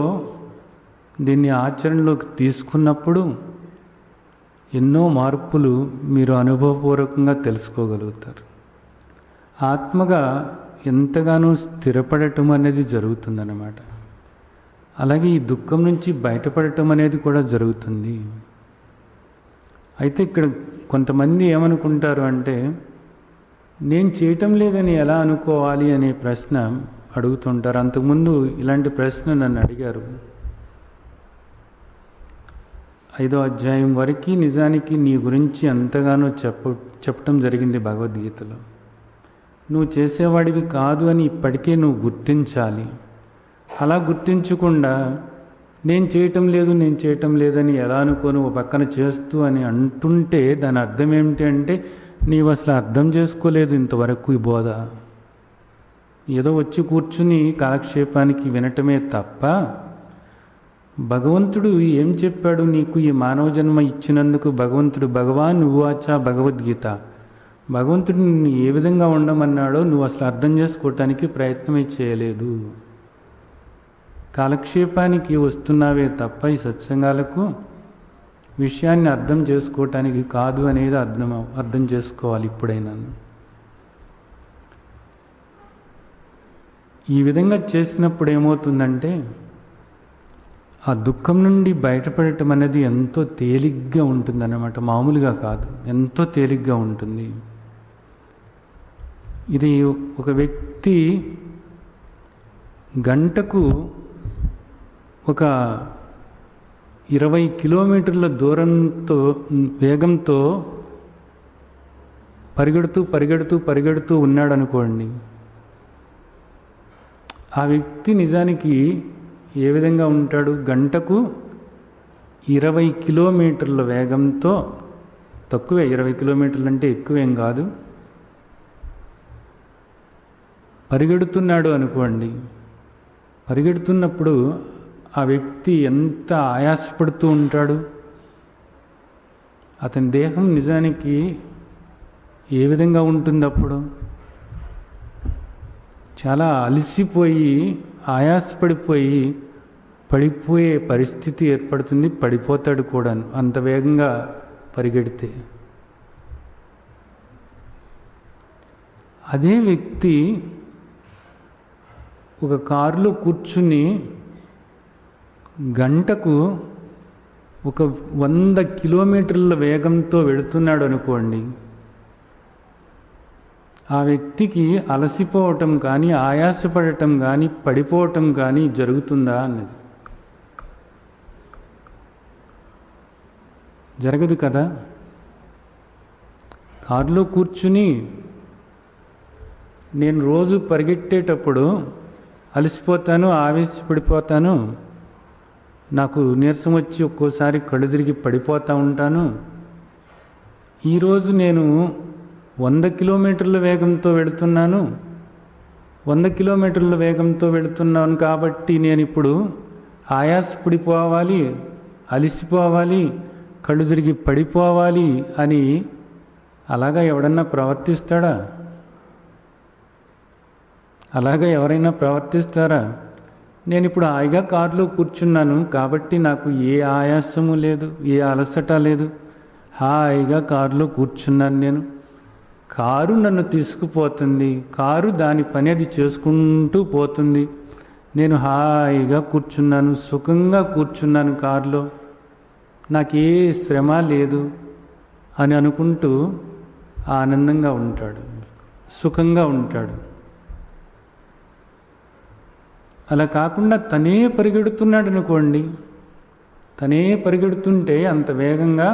దీన్ని ఆచరణలోకి తీసుకున్నప్పుడు ఎన్నో మార్పులు మీరు అనుభవపూర్వకంగా తెలుసుకోగలుగుతారు. ఆత్మగా ఎంతగానో స్థిరపడటం అనేది జరుగుతుందన్నమాట. అలాగే ఈ దుఃఖం నుంచి బయటపడటం అనేది కూడా జరుగుతుంది. అయితే ఇక్కడ కొంతమంది ఏమనుకుంటారు అంటే, నేను చేయటం లేదని ఎలా అనుకోవాలి అనే ప్రశ్న అడుగుతుంటారు. అంతకుముందు ఇలాంటి ప్రశ్న నన్ను అడిగారు. 5వ అధ్యాయం వరకు నిజానికి నీ గురించి ఎంతగానో చెప్పటం జరిగింది భగవద్గీతలో. నువ్వు చేసేవాడివి కాదు అని ఇప్పటికే నువ్వు గుర్తించాలి. అలా గుర్తించకుండా నేను చేయటం లేదని ఎలా అనుకోను ఓ పక్కన చేస్తూ అని అంటుంటే దాని అర్థం ఏమిటి అంటే నీవు అసలు అర్థం చేసుకోలేదు ఇంతవరకు ఈ బోధ. ఏదో వచ్చి కూర్చుని కాలక్షేపానికి వినటమే తప్ప భగవంతుడు ఏం చెప్పాడు నీకు ఈ మానవ జన్మ ఇచ్చినందుకు. భగవంతుడు భగవాన్ ఉవాచ భగవద్గీత, భగవంతుడు నిన్ను ఏ విధంగా ఉండమన్నాడో నువ్వు అసలు అర్థం చేసుకోవటానికి ప్రయత్నమే చేయలేదు. కాలక్షేపానికి వస్తున్నావే తప్ప ఈ సత్సంగాలకు విషయాన్ని అర్థం చేసుకోవటానికి కాదు అనేది అర్థం చేసుకోవాలి ఇప్పుడైనా. ఈ విధంగా చేసినప్పుడు ఏమవుతుందంటే ఆ దుఃఖం నుండి బయటపడటం అనేది ఎంతో తేలిగ్గా ఉంటుందన్నమాట. మామూలుగా కాదు, ఎంతో తేలిగ్గా ఉంటుంది. ఇది ఒక వ్యక్తి గంటకు ఒక 20 కిలోమీటర్ల దూరంతో వేగంతో పరిగెడుతూ ఉన్నాడు అనుకోండి. ఆ వ్యక్తి నిజానికి ఏ విధంగా ఉంటాడు? గంటకు 20 కిలోమీటర్ల వేగంతో, తక్కువే 20 కిలోమీటర్లు అంటే ఎక్కువేం కాదు, పరిగెడుతున్నాడు అనుకోండి. పరిగెడుతున్నప్పుడు ఆ వ్యక్తి ఎంత ఆయాసపడుతూ ఉంటాడు. అతని దేహం నిజానికి ఏ విధంగా ఉంటుంది అప్పుడు? చాలా అలసిపోయి ఆయాసపడిపోయి పడిపోయే పరిస్థితి ఏర్పడుతుంది. పడిపోతాడు కూడాను అంత వేగంగా పరిగెడితే. అదే వ్యక్తి ఒక కారులో కూర్చుని గంటకు ఒక 100 కిలోమీటర్ల వేగంతో వెళుతున్నాడు అనుకోండి. ఆ వ్యక్తికి అలసిపోవటం కానీ, ఆయాసపడటం కానీ, పడిపోవటం కానీ జరుగుతుందా అన్నది జరగదు కదా. కారులో కూర్చుని నేను రోజు పరిగెట్టేటప్పుడు అలసిపోతాను, ఆవేశపడిపోతాను, నాకు నీరసం వచ్చి ఒక్కోసారి కళ్ళు తిరిగి పడిపోతూ ఉంటాను. ఈరోజు నేను 100 కిలోమీటర్ల వేగంతో వెళుతున్నాను. 100 కిలోమీటర్ల వేగంతో వెళుతున్నాను కాబట్టి నేను ఇప్పుడు ఆయాసపడిపోవాలి, అలసిపోవాలి, కళ్ళు తిరిగి పడిపోవాలి అని అలాగా ఎవడన్నా ప్రవర్తిస్తాడా? అలాగా ఎవరైనా ప్రవర్తిస్తారా? నేను ఇప్పుడు హాయిగా కారులో కూర్చున్నాను కాబట్టి నాకు ఏ ఆయాసము లేదు, ఏ అలసట లేదు. హాయిగా కారులో కూర్చున్నాను నేను. కారు నన్ను తీసుకుపోతుంది, కారు దాని పని అది చేసుకుంటూ పోతుంది. నేను హాయిగా కూర్చున్నాను, సుఖంగా కూర్చున్నాను కారులో, నాకే శ్రమ లేదు అని అనుకుంటూ ఆనందంగా ఉంటాడు, సుఖంగా ఉంటాడు. అలా కాకుండా తనే పరిగెడుతున్నాడు అనుకోండి. తనే పరిగెడుతుంటే అంత వేగంగా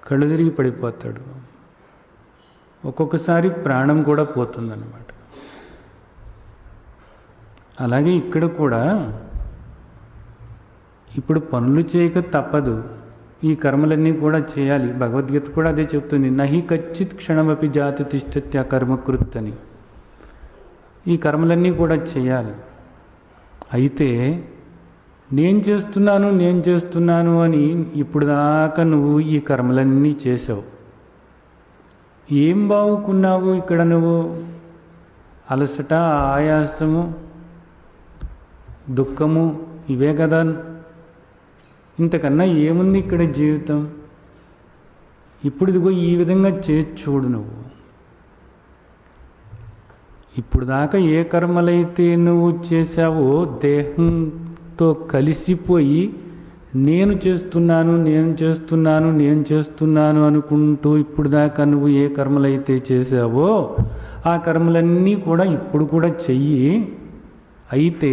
కళ్ళు తిరిగి పడిపోతాడు. ఒక్కొక్కసారి ప్రాణం కూడా పోతుందన్నమాట. అలాగే ఇక్కడ కూడా ఇప్పుడు పనులు చేయక తప్పదు, ఈ కర్మలన్నీ కూడా చేయాలి. భగవద్గీత కూడా అదే చెప్తుంది, నహి కచ్చిత్ క్షణమపి జాతి తిష్టత్య కర్మకృత్ అని. ఈ కర్మలన్నీ కూడా చేయాలి. అయితే నేను చేస్తున్నాను అని ఇప్పుడు దాకా నువ్వు ఈ కర్మలన్నీ చేసావు. ఏం బాగుకున్నావు ఇక్కడ నువ్వు? అలసట, ఆయాసము, దుఃఖము, ఇవే కదా. ఇంతకన్నా ఏముంది ఇక్కడ జీవితం? ఇప్పుడు ఇదిగో ఈ విధంగా చేసి చూడు నువ్వు. ఇప్పుడు దాకా ఏ కర్మలైతే నువ్వు చేశావో దేహంతో కలిసిపోయి నేను చేస్తున్నాను నేను చేస్తున్నాను నేను చేస్తున్నాను అనుకుంటూ ఇప్పుడు దాకా నువ్వు ఏ కర్మలైతే చేసావో ఆ కర్మలన్నీ కూడా ఇప్పుడు కూడా చెయ్యి. అయితే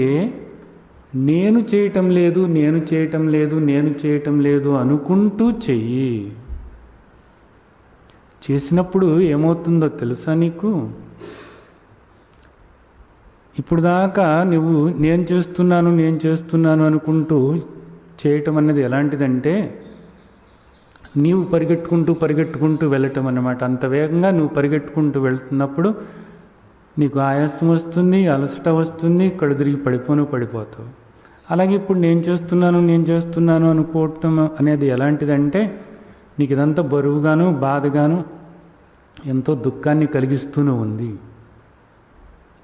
నేను చేయటం లేదు నేను చేయటం లేదు నేను చేయటం లేదు అనుకుంటూ చెయ్యి. చేసినప్పుడు ఏమవుతుందో తెలుసా నీకు? ఇప్పుడు దాకా నువ్వు నేను చేస్తున్నాను అనుకుంటూ చేయటం అన్నది ఎలాంటిదంటే నీవు పరిగెట్టుకుంటూ వెళ్ళటం అన్నమాట. అంత వేగంగా నువ్వు పరిగెట్టుకుంటూ వెళ్తున్నప్పుడు నీకు ఆయాసం వస్తుంది, అలసట వస్తుంది, కళ్ళు తిరిగి పడిపోతావు. అలాగే ఇప్పుడు నేను చేస్తున్నాను అనుకోవటం అనేది ఎలాంటిదంటే నీకు ఇదంతా బరువుగాను బాధగాను ఎంతో దుఃఖాన్ని కలిగిస్తూనే ఉంది.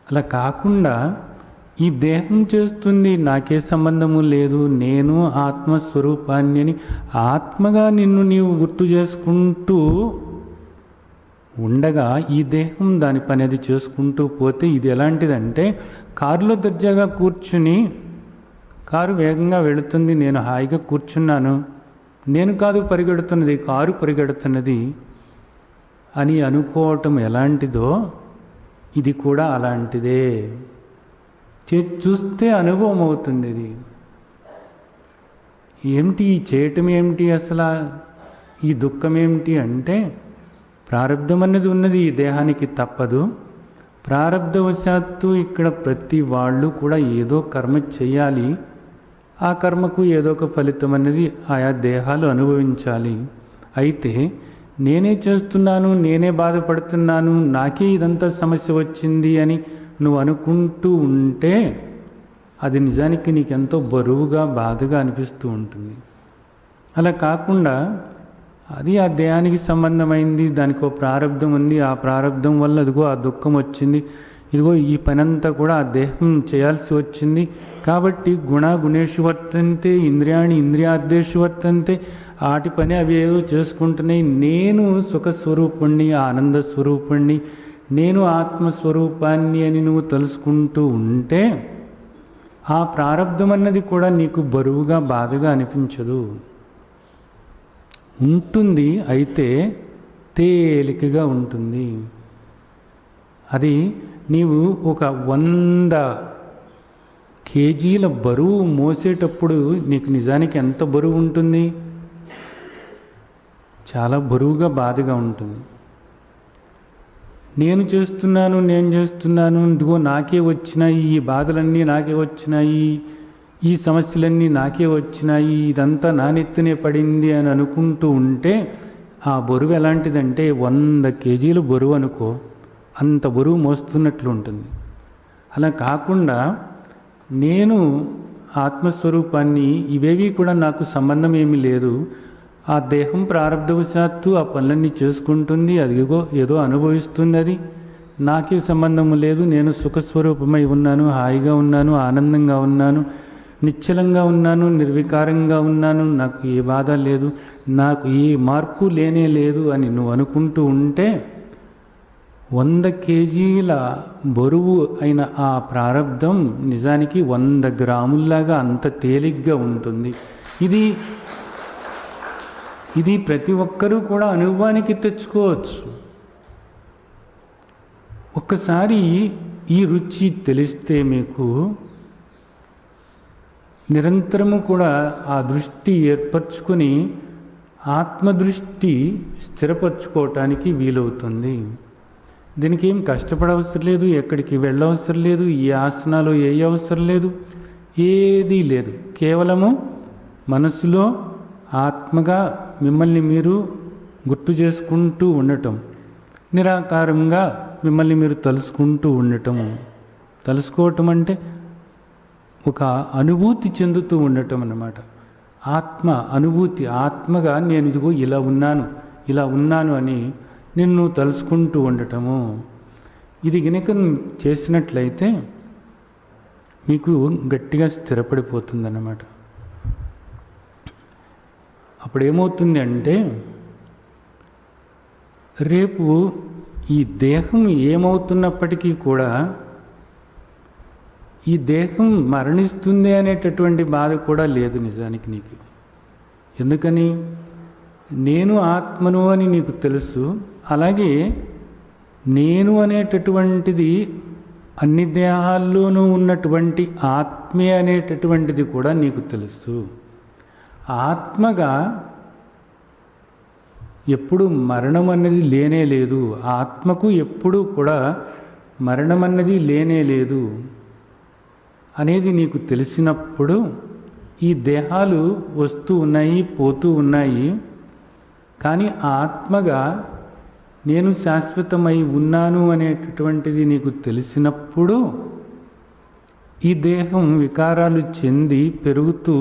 అలా కాకుండా ఈ దేహం చేస్తుంది, నాకే సంబంధము లేదు, నేను ఆత్మస్వరూపాన్ని అని ఆత్మగా నిన్ను నీవు గుర్తు చేసుకుంటూ ఉండగా ఈ దేహం దాని పని అది చేసుకుంటూ పోతే ఇది ఎలాంటిదంటే కారులో దర్జాగా కూర్చుని కారు వేగంగా వెళుతుంది, నేను హాయిగా కూర్చున్నాను, నేను కాదు పరిగెడుతున్నది కారు పరిగెడుతున్నది అని అనుకోవటం ఎలాంటిదో ఇది కూడా అలాంటిదే. చూస్తే అనుభవం అవుతుంది. ఇది ఏమిటి, ఈ చేయటం ఏమిటి, అసలు ఈ దుఃఖం ఏమిటి అంటే ప్రారబ్ధం అనేది ఉన్నది ఈ దేహానికి, తప్పదు. ప్రారబ్ధవశాత్తు ఇక్కడ ప్రతి వాళ్ళు కూడా ఏదో కర్మ చేయాలి, ఆ కర్మకు ఏదో ఒక ఫలితం అనేది ఆయా దేహాలు అనుభవించాలి. అయితే నేనే చేస్తున్నాను, నేనే బాధపడుతున్నాను, నాకే ఇదంతా సమస్య వచ్చింది అని నువ్వు అనుకుంటూ ఉంటే అది నిజానికి నీకెంతో బరువుగా బాధగా అనిపిస్తూ ఉంటుంది. అలా కాకుండా అది ఆ దేహానికి సంబంధమైంది, దానికి ఒక ప్రారబ్ధం ఉంది, ఆ ప్రారబ్ధం వల్ల అదిగో ఆ దుఃఖం వచ్చింది, ఇదిగో ఈ పనంతా కూడా ఆ దేహం చేయాల్సి వచ్చింది కాబట్టి గుణేషు వర్తంతే ఇంద్రియాణి ఇంద్రియార్థేషు వర్తంతే, ఆటి పని అవి ఏదో చేసుకుంటున్నాయి. నేను సుఖస్వరూపుణ్ణి, ఆనంద స్వరూపుణ్ణి, నేను ఆత్మస్వరూపాన్ని అని నువ్వు తెలుసుకుంటూ ఉంటే ఆ ప్రారబ్ధం అన్నది కూడా నీకు బరువుగా బాధగా అనిపించదు. ఉంటుంది, అయితే తేలికగా ఉంటుంది. అది నీవు ఒక 100 కేజీల బరువు మోసేటప్పుడు నీకు నిజానికి ఎంత బరువు ఉంటుంది? చాలా బరువుగా బాధగా ఉంటుంది. నేను చేస్తున్నాను ఇదిగో నాకే వచ్చినాయి, ఈ బాధలన్నీ నాకే వచ్చినాయి, ఈ సమస్యలన్నీ నాకే వచ్చినాయి, ఇదంతా నా నెత్తినే పడింది అని అనుకుంటూ ఉంటే ఆ బరువు ఎలాంటిదంటే 100 కేజీల బరువు అనుకో, అంత బరువు మోస్తున్నట్లు ఉంటుంది. అలా కాకుండా నేను ఆత్మస్వరూపాన్ని, ఇవేవి కూడా నాకు సంబంధం ఏమీ లేదు, ఆ దేహం ప్రారబ్ధవశాత్తు ఆ పనులన్నీ చేసుకుంటుంది, అదిగో ఏదో అనుభవిస్తుంది, అది నాకే సంబంధము లేదు, నేను సుఖస్వరూపమై ఉన్నాను, హాయిగా ఉన్నాను, ఆనందంగా ఉన్నాను, నిశ్చలంగా ఉన్నాను, నిర్వికారంగా ఉన్నాను, నాకు ఏ బాధ లేదు, నాకు ఏ మార్పు లేనే లేదు అని నువ్వు అనుకుంటూ ఉంటే 100 కేజీల బరువు అయిన ఆ ప్రారబ్ధం నిజానికి 100 గ్రాముల్లాగా అంత తేలిగ్గా ఉంటుంది. ఇది ప్రతి ఒక్కరూ కూడా అనుభవానికి తెచ్చుకోవచ్చు. ఒక్కసారి ఈ రుచి తెలిస్తే మీకు నిరంతరము కూడా ఆ దృష్టి ఏర్పరచుకొని ఆత్మదృష్టి స్థిరపరచుకోవటానికి వీలవుతుంది. దీనికి ఏం కష్టపడవసరం లేదు, ఎక్కడికి వెళ్ళవసరం లేదు, ఏ ఆసనాలు ఏ అవసరం లేదు, ఏదీ లేదు. కేవలము మనసులో ఆత్మగా మిమ్మల్ని మీరు గుర్తు చేసుకుంటూ ఉండటం, నిరాకారంగా మిమ్మల్ని మీరు తలుసుకుంటూ ఉండటము. తలుసుకోవటం అంటే ఒక అనుభూతి చెందుతూ ఉండటం అన్నమాట. ఆత్మ అనుభూతి, ఆత్మగా నేను ఇదిగో ఇలా ఉన్నాను అని నిన్ను తలుసుకుంటూ ఉండటము. ఇది గనుక చేసినట్లయితే మీకు గట్టిగా స్థిరపడిపోతుందన్నమాట. అప్పుడేమవుతుంది అంటే రేపు ఈ దేహం ఏమవుతున్నప్పటికీ కూడా ఈ దేహం మరణిస్తుంది అనేటటువంటి బాధ కూడా లేదు నిజానికి నీకు. ఎందుకని? నేను ఆత్మను అని నీకు తెలుసు. అలాగే నేను అనేటటువంటిది అన్ని దేహాల్లోనూ ఉన్నటువంటి ఆత్మే అనేటటువంటిది కూడా నీకు తెలుసు. ఆత్మగా ఎప్పుడు మరణం అన్నది లేనే లేదు. ఆత్మకు ఎప్పుడూ కూడా మరణం అన్నది లేనే లేదు అనేది నీకు తెలిసినప్పుడు ఈ దేహాలు వస్తూ ఉన్నాయి, పోతూ ఉన్నాయి. కానీ ఆత్మగా నేను శాశ్వతమై ఉన్నాను అనేటటువంటిది నీకు తెలిసినప్పుడు ఈ దేహం వికారాలు చెంది పెరుగుతూ,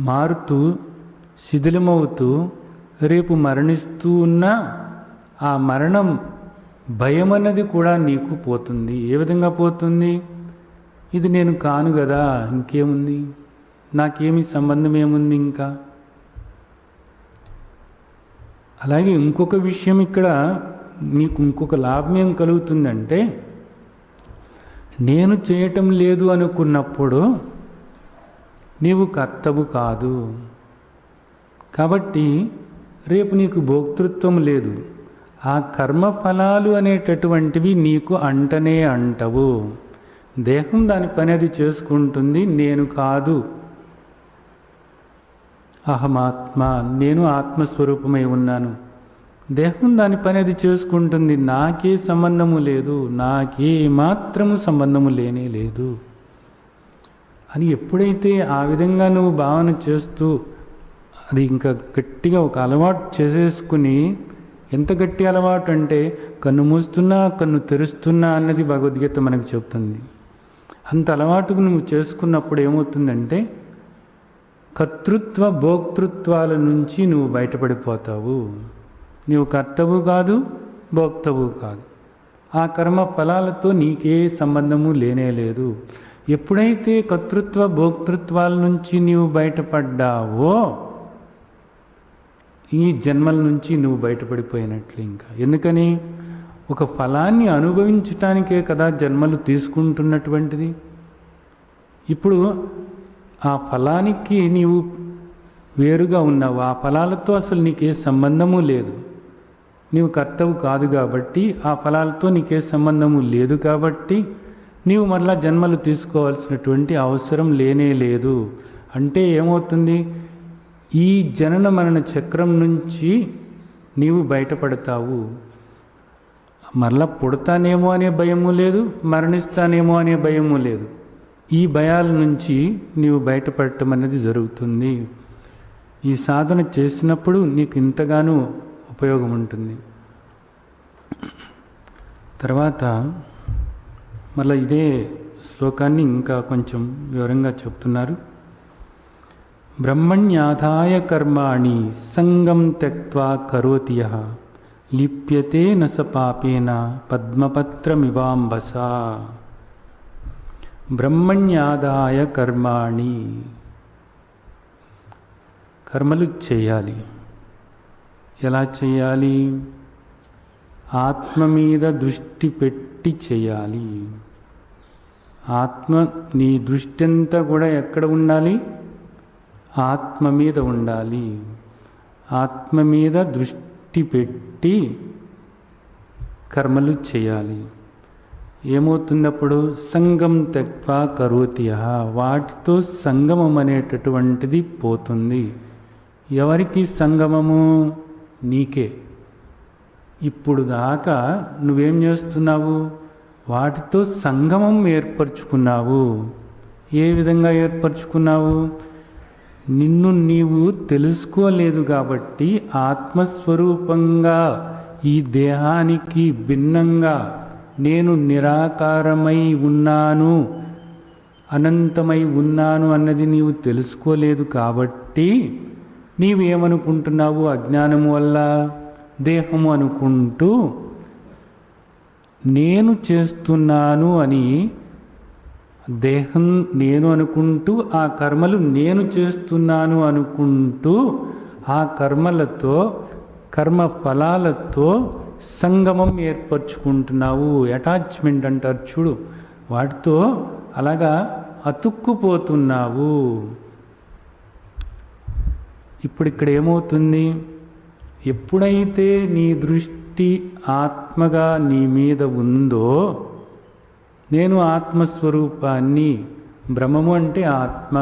మారుతూ, శిథిలమవుతూ రేపు మరణిస్తూ ఉన్నా ఆ మరణం భయం అన్నది కూడా నీకు పోతుంది. ఏ విధంగా పోతుంది? ఇది నేను కాను కదా, ఇంకేముంది, నాకేమి సంబంధం ఏముంది ఇంకా. అలాగే ఇంకొక విషయం ఇక్కడ నీకు ఇంకొక లాభం ఏం కలుగుతుందంటే, నేను చేయటం లేదు అనుకున్నప్పుడు నీవు కర్తవు కాదు కాబట్టి రేపు నీకు భోక్తృత్వం లేదు. ఆ కర్మఫలాలు అనేటటువంటివి నీకు అంటనే అంటవు. దేహం దాని పని అది చేసుకుంటుంది. నేను కాదు, అహమాత్మ, నేను ఆత్మస్వరూపమై ఉన్నాను. దేహం దాని పని అది చేసుకుంటుంది. నాకే సంబంధము లేదు, నాకే మాత్రము సంబంధము లేనే లేదు అని ఎప్పుడైతే ఆ విధంగా నువ్వు భావన చేస్తూ అది ఇంకా గట్టిగా ఒక అలవాటు చేసేసుకుని, ఎంత గట్టి అలవాటు అంటే కన్ను మూస్తున్నా కన్ను తెరుస్తున్నా అన్నది భగవద్గీత మనకు చెప్తుంది. అంత అలవాటుకు నువ్వు చేసుకున్నప్పుడు ఏమవుతుందంటే కర్తృత్వ భోక్తృత్వాల నుంచి నువ్వు బయటపడిపోతావు. నీవు కర్తవు కాదు, భోక్తవు కాదు. ఆ కర్మ ఫలాలతో నీకే సంబంధము లేనే లేదు. ఎప్పుడైతే కర్తృత్వ భోక్తృత్వాల నుంచి నీవు బయటపడ్డావో ఈ జన్మల నుంచి నువ్వు బయటపడిపోయినట్లు. ఇంకా ఎందుకని? ఒక ఫలాన్ని అనుభవించటానికే కదా జన్మలు తీసుకుంటున్నటువంటిది. ఇప్పుడు ఆ ఫలానికి నీవు వేరుగా ఉన్నావు. ఆ ఫలాలతో అసలు నీకే సంబంధము లేదు. నీవు కర్తవు కాదు కాబట్టి, ఆ ఫలాలతో నీకే సంబంధము లేదు కాబట్టి నీవు మరలా జన్మలు తీసుకోవాల్సినటువంటి అవసరం లేనే లేదు. అంటే ఏమవుతుంది? ఈ జనన మరణ చక్రం నుంచి నీవు బయటపడతావు. మరలా పుడతానేమో అనే భయము లేదు, మరణిస్తానేమో అనే భయము లేదు. ఈ భయాల నుంచి నీవు బయటపడటం అనేది జరుగుతుంది. ఈ సాధన చేసినప్పుడు నీకు ఇంతగానో ఉపయోగం ఉంటుంది. తర్వాత మళ్ళీ ఇదే శ్లోకాన్ని ఇంకా కొంచెం వివరంగా చెప్తున్నారు. బ్రహ్మణ్యాధాయ కర్మాణి సంగం త్యక్త్వా కరోతి యః లిప్యతే న స పాపేన పద్మపత్రమివాంబసా. బ్రహ్మణ్యాదాయ కర్మాణి, కర్మలు చేయాలి. ఎలా చేయాలి? ఆత్మ మీద దృష్టి పెట్టి చేయాలి. ఆత్మ, నీ దృష్టి అంతా కూడా ఎక్కడ ఉండాలి? ఆత్మ మీద ఉండాలి. ఆత్మ మీద దృష్టి పెట్టి కర్మలు చేయాలి. ఏమవుతున్నప్పుడు సంగం త్యక్త్వా కరోతి యః, వాటితో సంగమం అనేటటువంటిది పోతుంది. ఎవరికి సంగమము? నీకే. ఇప్పుడు దాకా నువ్వేం చేస్తున్నావు? వాటితో సంగమం ఏర్పరచుకున్నావు. ఏ విధంగా ఏర్పరచుకున్నావు? నిన్ను నీవు తెలుసుకోలేదు కాబట్టి ఆత్మస్వరూపంగా ఈ దేహానికి భిన్నంగా నేను నిరాకారమై ఉన్నాను, అనంతమై ఉన్నాను అన్నది నీవు తెలుసుకోలేదు కాబట్టి నీవేమనుకుంటున్నావు? అజ్ఞానము వల్ల దేహము అనుకుంటూ నేను చేస్తున్నాను అని, దేహం నేను అనుకుంటూ ఆ కర్మలు నేను చేస్తున్నాను అనుకుంటూ ఆ కర్మలతో, కర్మ ఫలాలతో సంగమం ఏర్పరచుకుంటున్నావు. అటాచ్మెంట్ అంటారు చూడు, వాటితో అలాగా అతుక్కుపోతున్నావు. ఇప్పుడు ఇక్కడ ఏమవుతుంది, ఎప్పుడైతే నీ దృష్టి ఆత్మగా నీ మీద ఉందో, నేను ఆత్మస్వరూపాన్ని, బ్రహ్మము అంటే ఆత్మ,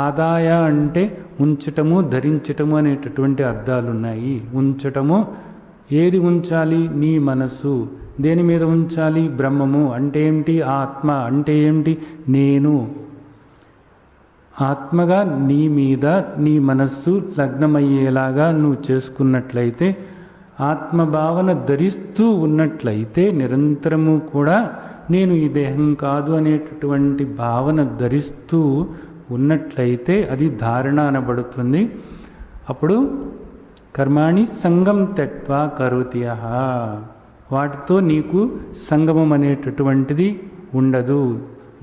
ఆదాయ అంటే ఉంచటము, ధరించటము అనేటటువంటి అర్థాలు ఉన్నాయి. ఉంచటము, ఏది ఉంచాలి? నీ మనస్సు. దేని మీద ఉంచాలి? బ్రహ్మము అంటే ఏమిటి? ఆత్మ అంటే ఏమిటి? నేను. ఆత్మగా నీ మీద నీ మనస్సు లగ్నమయ్యేలాగా నువ్వు చేసుకున్నట్లయితే, ఆత్మభావన ధరిస్తూ ఉన్నట్లయితే, నిరంతరము కూడా నేను ఈ దేహం కాదు అనేటటువంటి భావన ధరిస్తూ ఉన్నట్లయితే అది ధారణ అనబడుతుంది. అప్పుడు కర్మాణి సంగం త్యక్త్వా కరోతి యః, వాటితో నీకు సంగమం అనేటటువంటిది ఉండదు.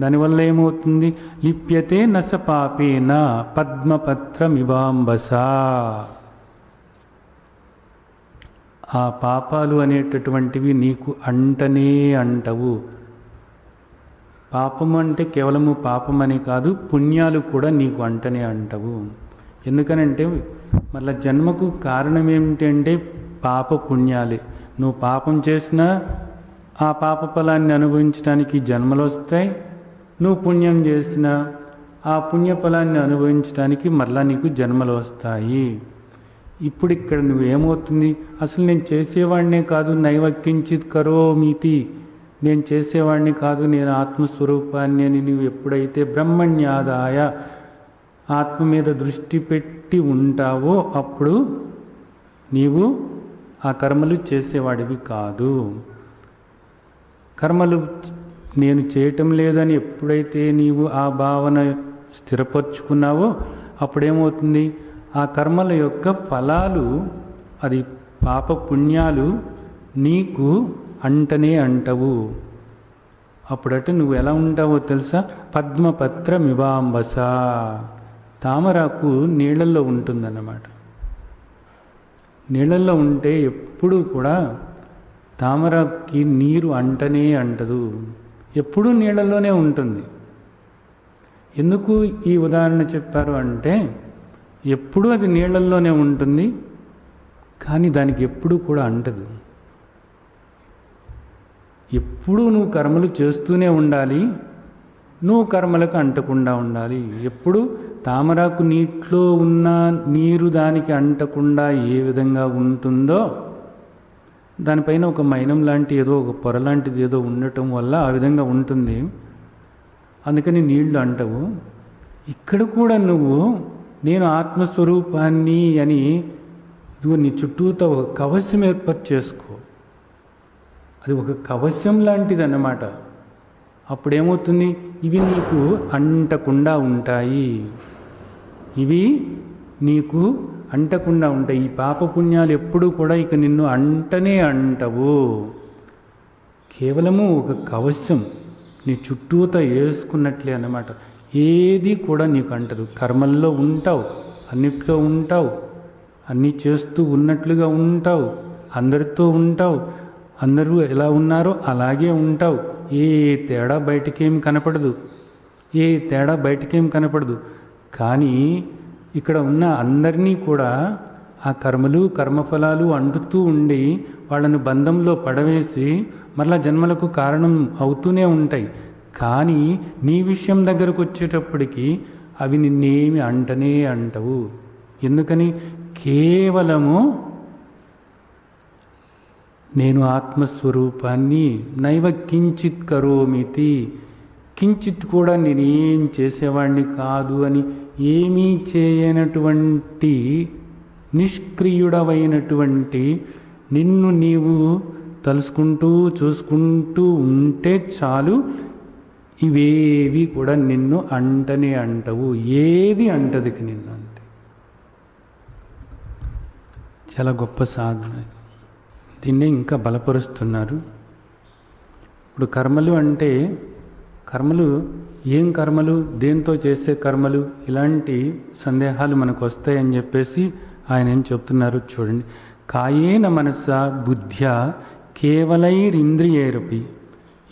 దానివల్ల ఏమవుతుంది? లిప్యతే నస పాపేన పద్మపత్రమివాంబసా. ఆ పాపాలు అనేటటువంటివి నీకు అంటనే అంటవు. పాపం అంటే కేవలము పాపం అని కాదు, పుణ్యాలు కూడా నీకు అంటనే అంటవు. ఎందుకనంటే మళ్ళీ జన్మకు కారణం ఏమిటంటే పాప పుణ్యాలే. నువ్వు పాపం చేసినా ఆ పాప ఫలాన్ని అనుభవించడానికి జన్మలు వస్తాయి, నువ్వు పుణ్యం చేసినా ఆ పుణ్యఫలాన్ని అనుభవించడానికి మరలా నీకు జన్మలు వస్తాయి. ఇప్పుడు ఇక్కడ నువ్వేమవుతుంది? అసలు నేను చేసేవాడినే కాదు, నైవ కించిత్ కరోమితి, నేను చేసేవాడిని కాదు, నేను ఆత్మస్వరూపాన్ని అని నువ్వు ఎప్పుడైతే బ్రహ్మణ్యాదాయ ఆత్మ మీద దృష్టి పెట్టి ఉంటావో అప్పుడు నీవు ఆ కర్మలు చేసేవాడివి కాదు. కర్మలు నేను చేయటం లేదని ఎప్పుడైతే నీవు ఆ భావన స్థిరపరుచుకున్నావో అప్పుడేమవుతుంది? ఆ కర్మల యొక్క ఫలాలు, అది పాప పుణ్యాలు నీకు అంటనే అంటవు. అప్పుడట నువ్వు ఎలా ఉంటావో తెలుసా? పద్మపత్రమివాంబస, తామరాకు నీళ్ళల్లో ఉంటుందన్నమాట. నీళ్ళల్లో ఉంటే ఎప్పుడూ కూడా తామరాకి నీరు అంటనే అంటదు, ఎప్పుడూ నీళ్ళల్లోనే ఉంటుంది. ఎందుకు ఈ ఉదాహరణ చెప్పారు అంటే, ఎప్పుడూ అది నీళ్ళల్లోనే ఉంటుంది కానీ దానికి ఎప్పుడూ కూడా అంటదు. ఎప్పుడూ నువ్వు కర్మలు చేస్తూనే ఉండాలి, నువ్వు కర్మలకు అంటకుండా ఉండాలి. ఎప్పుడు తామరాకు నీటిలో ఉన్న నీరు దానికి అంటకుండా ఏ విధంగా ఉంటుందో, దానిపైన ఒక మైనం లాంటి ఏదో ఒక పొర లాంటిది ఏదో ఉండటం వల్ల ఆ విధంగా ఉంటుంది, అందుకని నీళ్లు అంటవు. ఇక్కడ కూడా నువ్వు నేను ఆత్మస్వరూపాన్ని అని ఇదిగో నీ చుట్టూతో ఒక కవచం ఏర్పాటు చేసుకో. అది ఒక కవచం లాంటిది అన్నమాట. అప్పుడేమవుతుంది? ఇవి నీకు అంటకుండా ఉంటాయి, ఇవి నీకు అంటకుండా ఉంటాయి. ఈ పాపపుణ్యాలు ఎప్పుడూ కూడా ఇక నిన్ను అంటనే అంటవు. కేవలము ఒక కవచం నీ చుట్టూతో వేసుకున్నట్లే అన్నమాట. ఏది కూడా నీకు అంటదు. కర్మల్లో ఉంటావు, అన్నిట్లో ఉంటావు, అన్నీ చేస్తూ ఉన్నట్లుగా ఉంటావు, అందరితో ఉంటావు, అందరూ ఎలా ఉన్నారో అలాగే ఉంటావు. ఏ తేడా బయటికేం కనపడదు, ఏ తేడా బయటికేం కనపడదు. కానీ ఇక్కడ ఉన్న అందరినీ కూడా ఆ కర్మలు కర్మఫలాలు అంటుతూ ఉండి వాళ్ళను బంధంలో పడవేసి మరలా జన్మలకు కారణం అవుతూనే ఉంటాయి. కానీ నీ విషయం దగ్గరకు వచ్చేటప్పటికి అవి నిన్నేమి అంటనే అంటవు. ఎందుకని? కేవలము నేను ఆత్మస్వరూపాన్ని, నైవ కించిత్ కరోమితి, కించిత్ కూడా నేనేం చేసేవాడిని కాదు అని ఏమీ చేయనటువంటి నిష్క్రియుడవైనటువంటి నిన్ను నీవు తలుసుకుంటూ చూసుకుంటూ ఉంటే చాలు. ఇవేవి కూడా నిన్ను అంటనే అంటవు, ఏది అంటది నిన్ను. అంతే. చాలా గొప్ప సాధన. దీన్నే ఇంకా బలపరుస్తున్నారు. ఇప్పుడు కర్మలు అంటే, కర్మలు ఏం కర్మలు, దేంతో చేసే కర్మలు, ఇలాంటి సందేహాలు మనకు వస్తాయని చెప్పేసి ఆయన ఏం చెప్తున్నారు చూడండి. కాయేన మనసా బుద్ధ్యా కేవలైరింద్రియైరపి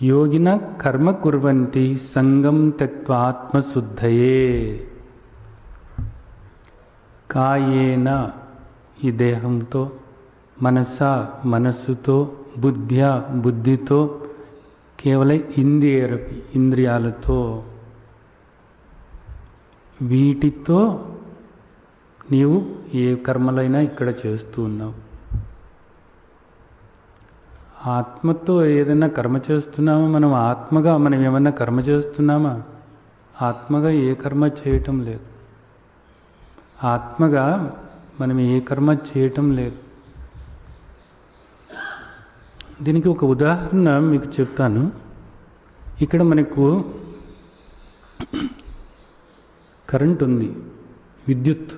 యోగిన కర్మ కుర్వంతి సంగం త్యక్త్వా ఆత్మశుద్ధయే. కాయేన ఈ దేహంతో, మనస మనస్సుతో, బుద్ధ్యా బుద్ధితో, కేవలం ఇంద్రియాలతో, వీటితో నీవు ఏ కర్మలైనా ఇక్కడ చేస్తూ ఉన్నావు. ఆత్మతో ఏదైనా కర్మ చేస్తున్నామా? మనం ఆత్మగా మనం ఏమన్నా కర్మ చేస్తున్నామా? ఆత్మగా ఏ కర్మ చేయటం లేదు. ఆత్మగా మనం ఏ కర్మ చేయటం లేదు. దీనికి ఒక ఉదాహరణ మీకు చెప్తాను. ఇక్కడ మనకు కరెంట్ ఉంది, విద్యుత్.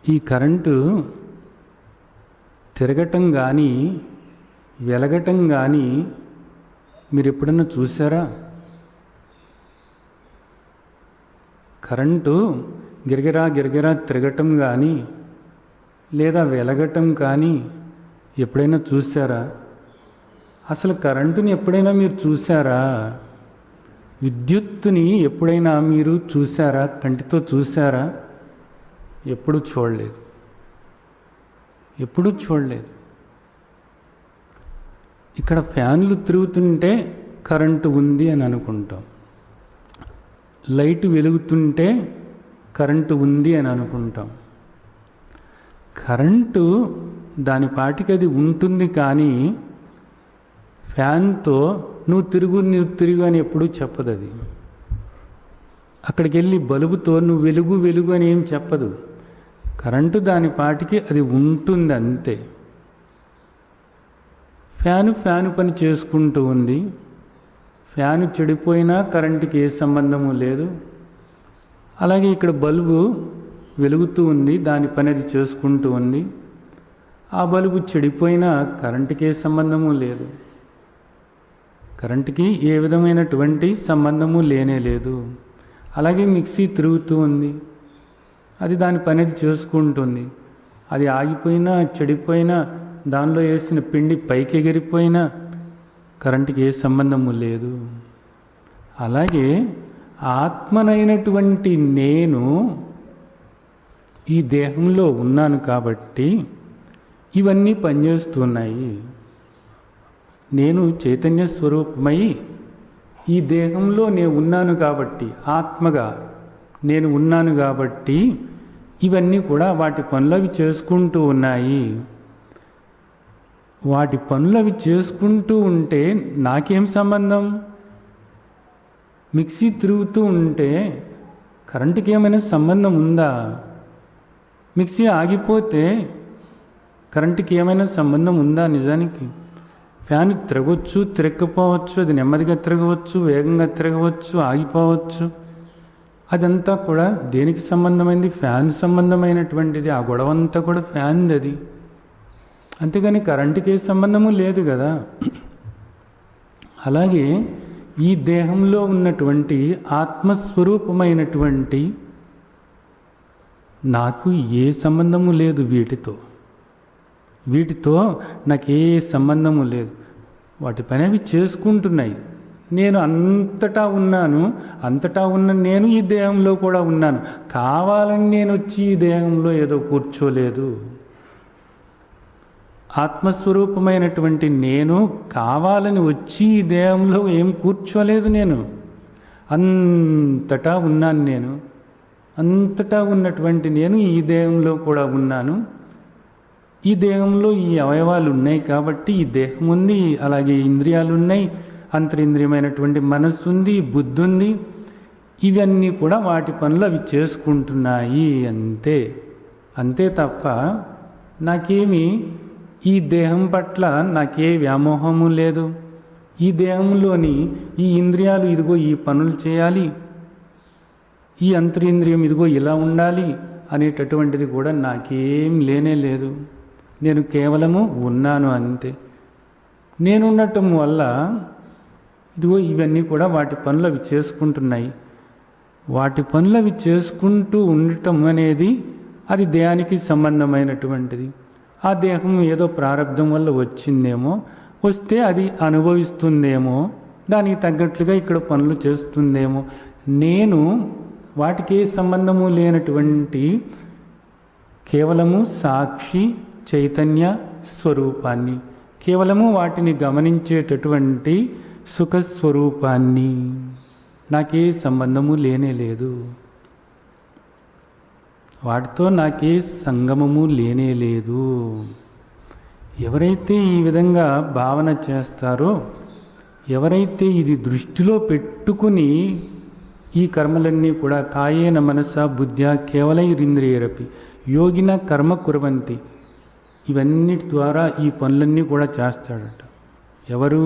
ఈ కరెంటు తిరగటం కానీ వెలగటం కానీ మీరు ఎప్పుడన్నా చూసారా? కరెంటు గిరగిరా గిరగిరా తిరగటం కానీ లేదా వెలగటం కానీ ఎప్పుడైనా చూసారా? అసలు కరెంటుని ఎప్పుడైనా మీరు చూసారా? విద్యుత్తుని ఎప్పుడైనా మీరు చూసారా? కంటితో చూసారా? ఎప్పుడూ చూడలేదు. ఎప్పుడూ చూడలేదు. ఇక్కడ ఫ్యాన్లు తిరుగుతుంటే కరెంటు ఉంది అని అనుకుంటాం. లైట్ వెలుగుతుంటే కరెంటు ఉంది అని అనుకుంటాం. కరెంటు దాని పాటికి అది ఉంటుంది, కానీ ఫ్యాన్తో నువ్వు తిరుగు అని ఎప్పుడూ చెప్పదు. అది అక్కడికి వెళ్ళి బల్బుతో నువ్వు వెలుగు అని ఏం చెప్పదు. కరెంటు దాని పాటికి అది ఉంటుంది అంతే. ఫ్యాను పని చేసుకుంటూ ఉంది. ఫ్యాను చెడిపోయినా కరెంటుకి ఏ సంబంధము లేదు. అలాగే ఇక్కడ బల్బు వెలుగుతూ ఉంది, దాని పని అది చేసుకుంటూ ఉంది. ఆ బల్బు చెడిపోయినా కరెంటుకి ఏ సంబంధము లేదు. కరెంటుకి ఏ విధమైనటువంటి సంబంధము లేనే లేదు. అలాగే మిక్సీ తిరుగుతూ ఉంది, అది దాని పని అది చేసుకుంటుంది. అది ఆగిపోయినా చెడిపోయినా, దానిలో వేసిన పిండి పైకి ఎగిరిపోయినా కరెంటుకి ఏ సంబంధము లేదు. అలాగే ఆత్మనైనటువంటి నేను ఈ దేహంలో ఉన్నాను కాబట్టి ఇవన్నీ పనిచేస్తున్నాయి. నేను చైతన్య స్వరూపమై ఈ దేహంలో నేను ఉన్నాను కాబట్టి, ఆత్మగా నేను ఉన్నాను కాబట్టి ఇవన్నీ కూడా వాటి పనులు అవి చేసుకుంటూ ఉన్నాయి. వాటి పనులు అవి చేసుకుంటూ ఉంటే నాకేం సంబంధం? మిక్సీ తిరుగుతూ ఉంటే కరెంటుకి ఏమైనా సంబంధం ఉందా? మిక్సీ ఆగిపోతే కరెంటుకి ఏమైనా సంబంధం ఉందా? నిజానికి ఫ్యాన్ తిరగవచ్చు, తిరగకపోవచ్చు, అది నెమ్మదిగా తిరగవచ్చు, వేగంగా తిరగవచ్చు, ఆగిపోవచ్చు. అదంతా కూడా దేనికి సంబంధమైంది? ఫ్యాన్ సంబంధమైనటువంటిది. ఆ గొడవ అంతా కూడా ఫ్యాన్ది అది. అంతేగాని కరెంటుకి ఏ సంబంధము లేదు కదా. అలాగే ఈ దేహంలో ఉన్నటువంటి ఆత్మస్వరూపమైనటువంటి నాకు ఏ సంబంధము లేదు వీటితో నాకు ఏ సంబంధము లేదు. వాటి పని అవి చేసుకుంటున్నాయి. నేను అంతటా ఉన్న నేను ఈ దేహంలో కూడా ఉన్నాను. కావాలని నేను వచ్చి ఈ దేహంలో ఏదో కూర్చోలేదు. ఆత్మస్వరూపమైనటువంటి నేను కావాలని వచ్చి ఈ దేహంలో ఏం కూర్చోలేదు. నేను అంతటా ఉన్నాను. నేను అంతటా ఉన్నటువంటి నేను ఈ దేహంలో కూడా ఉన్నాను. ఈ దేహంలో ఈ అవయవాలు ఉన్నాయి కాబట్టి ఈ దేహం ఉంది, అలాగే ఇంద్రియాలు ఉన్నాయి, అంతరింద్రియమైనటువంటి మనస్సు ఉంది, బుద్ధి ఉంది. ఇవన్నీ కూడా వాటి పనులు అవి చేసుకుంటున్నాయి అంతే తప్ప నాకేమి ఈ దేహం పట్ల నాకే వ్యామోహము లేదు. ఈ దేహంలోని ఈ ఇంద్రియాలు ఇదిగో ఈ పనులు చేయాలి, ఈ అంతరింద్రియం ఇదిగో ఇలా ఉండాలి అనేటటువంటిది కూడా నాకేం లేనే లేదు. నేను కేవలము ఉన్నాను అంతే. నేను ఉండటం వల్ల ఇదిగో ఇవన్నీ కూడా వాటి పనులు అవి చేసుకుంటున్నాయి. వాటి పనులు అవి చేసుకుంటూ ఉండటం అనేది అది దేహానికి సంబంధమైనటువంటిది. ఆ దేహం ఏదో ప్రారంధం వల్ల వచ్చిందేమో, వస్తే అది అనుభవిస్తుందేమో, దానికి తగ్గట్లుగా ఇక్కడ పనులు చేస్తుందేమో. నేను వాటికి ఏ సంబంధము లేనటువంటి కేవలము సాక్షి చైతన్య స్వరూపాన్ని, కేవలము వాటిని గమనించేటటువంటి సుఖస్వరూపాన్ని, నాకే సంబంధము లేనే లేదు, వాటితో నాకే సంగమము లేనే లేదు. ఎవరైతే ఈ విధంగా భావన చేస్తారో, ఎవరైతే ఇది దృష్టిలో పెట్టుకుని ఈ కర్మలన్నీ కూడా కాయేన మనస బుద్ధ్యా కేవలైరింద్రియరపి యోగిన కర్మ కుర్వంతి, ఇవన్నిటి ద్వారా ఈ పనులన్నీ కూడా చేస్తాడట. ఎవరు?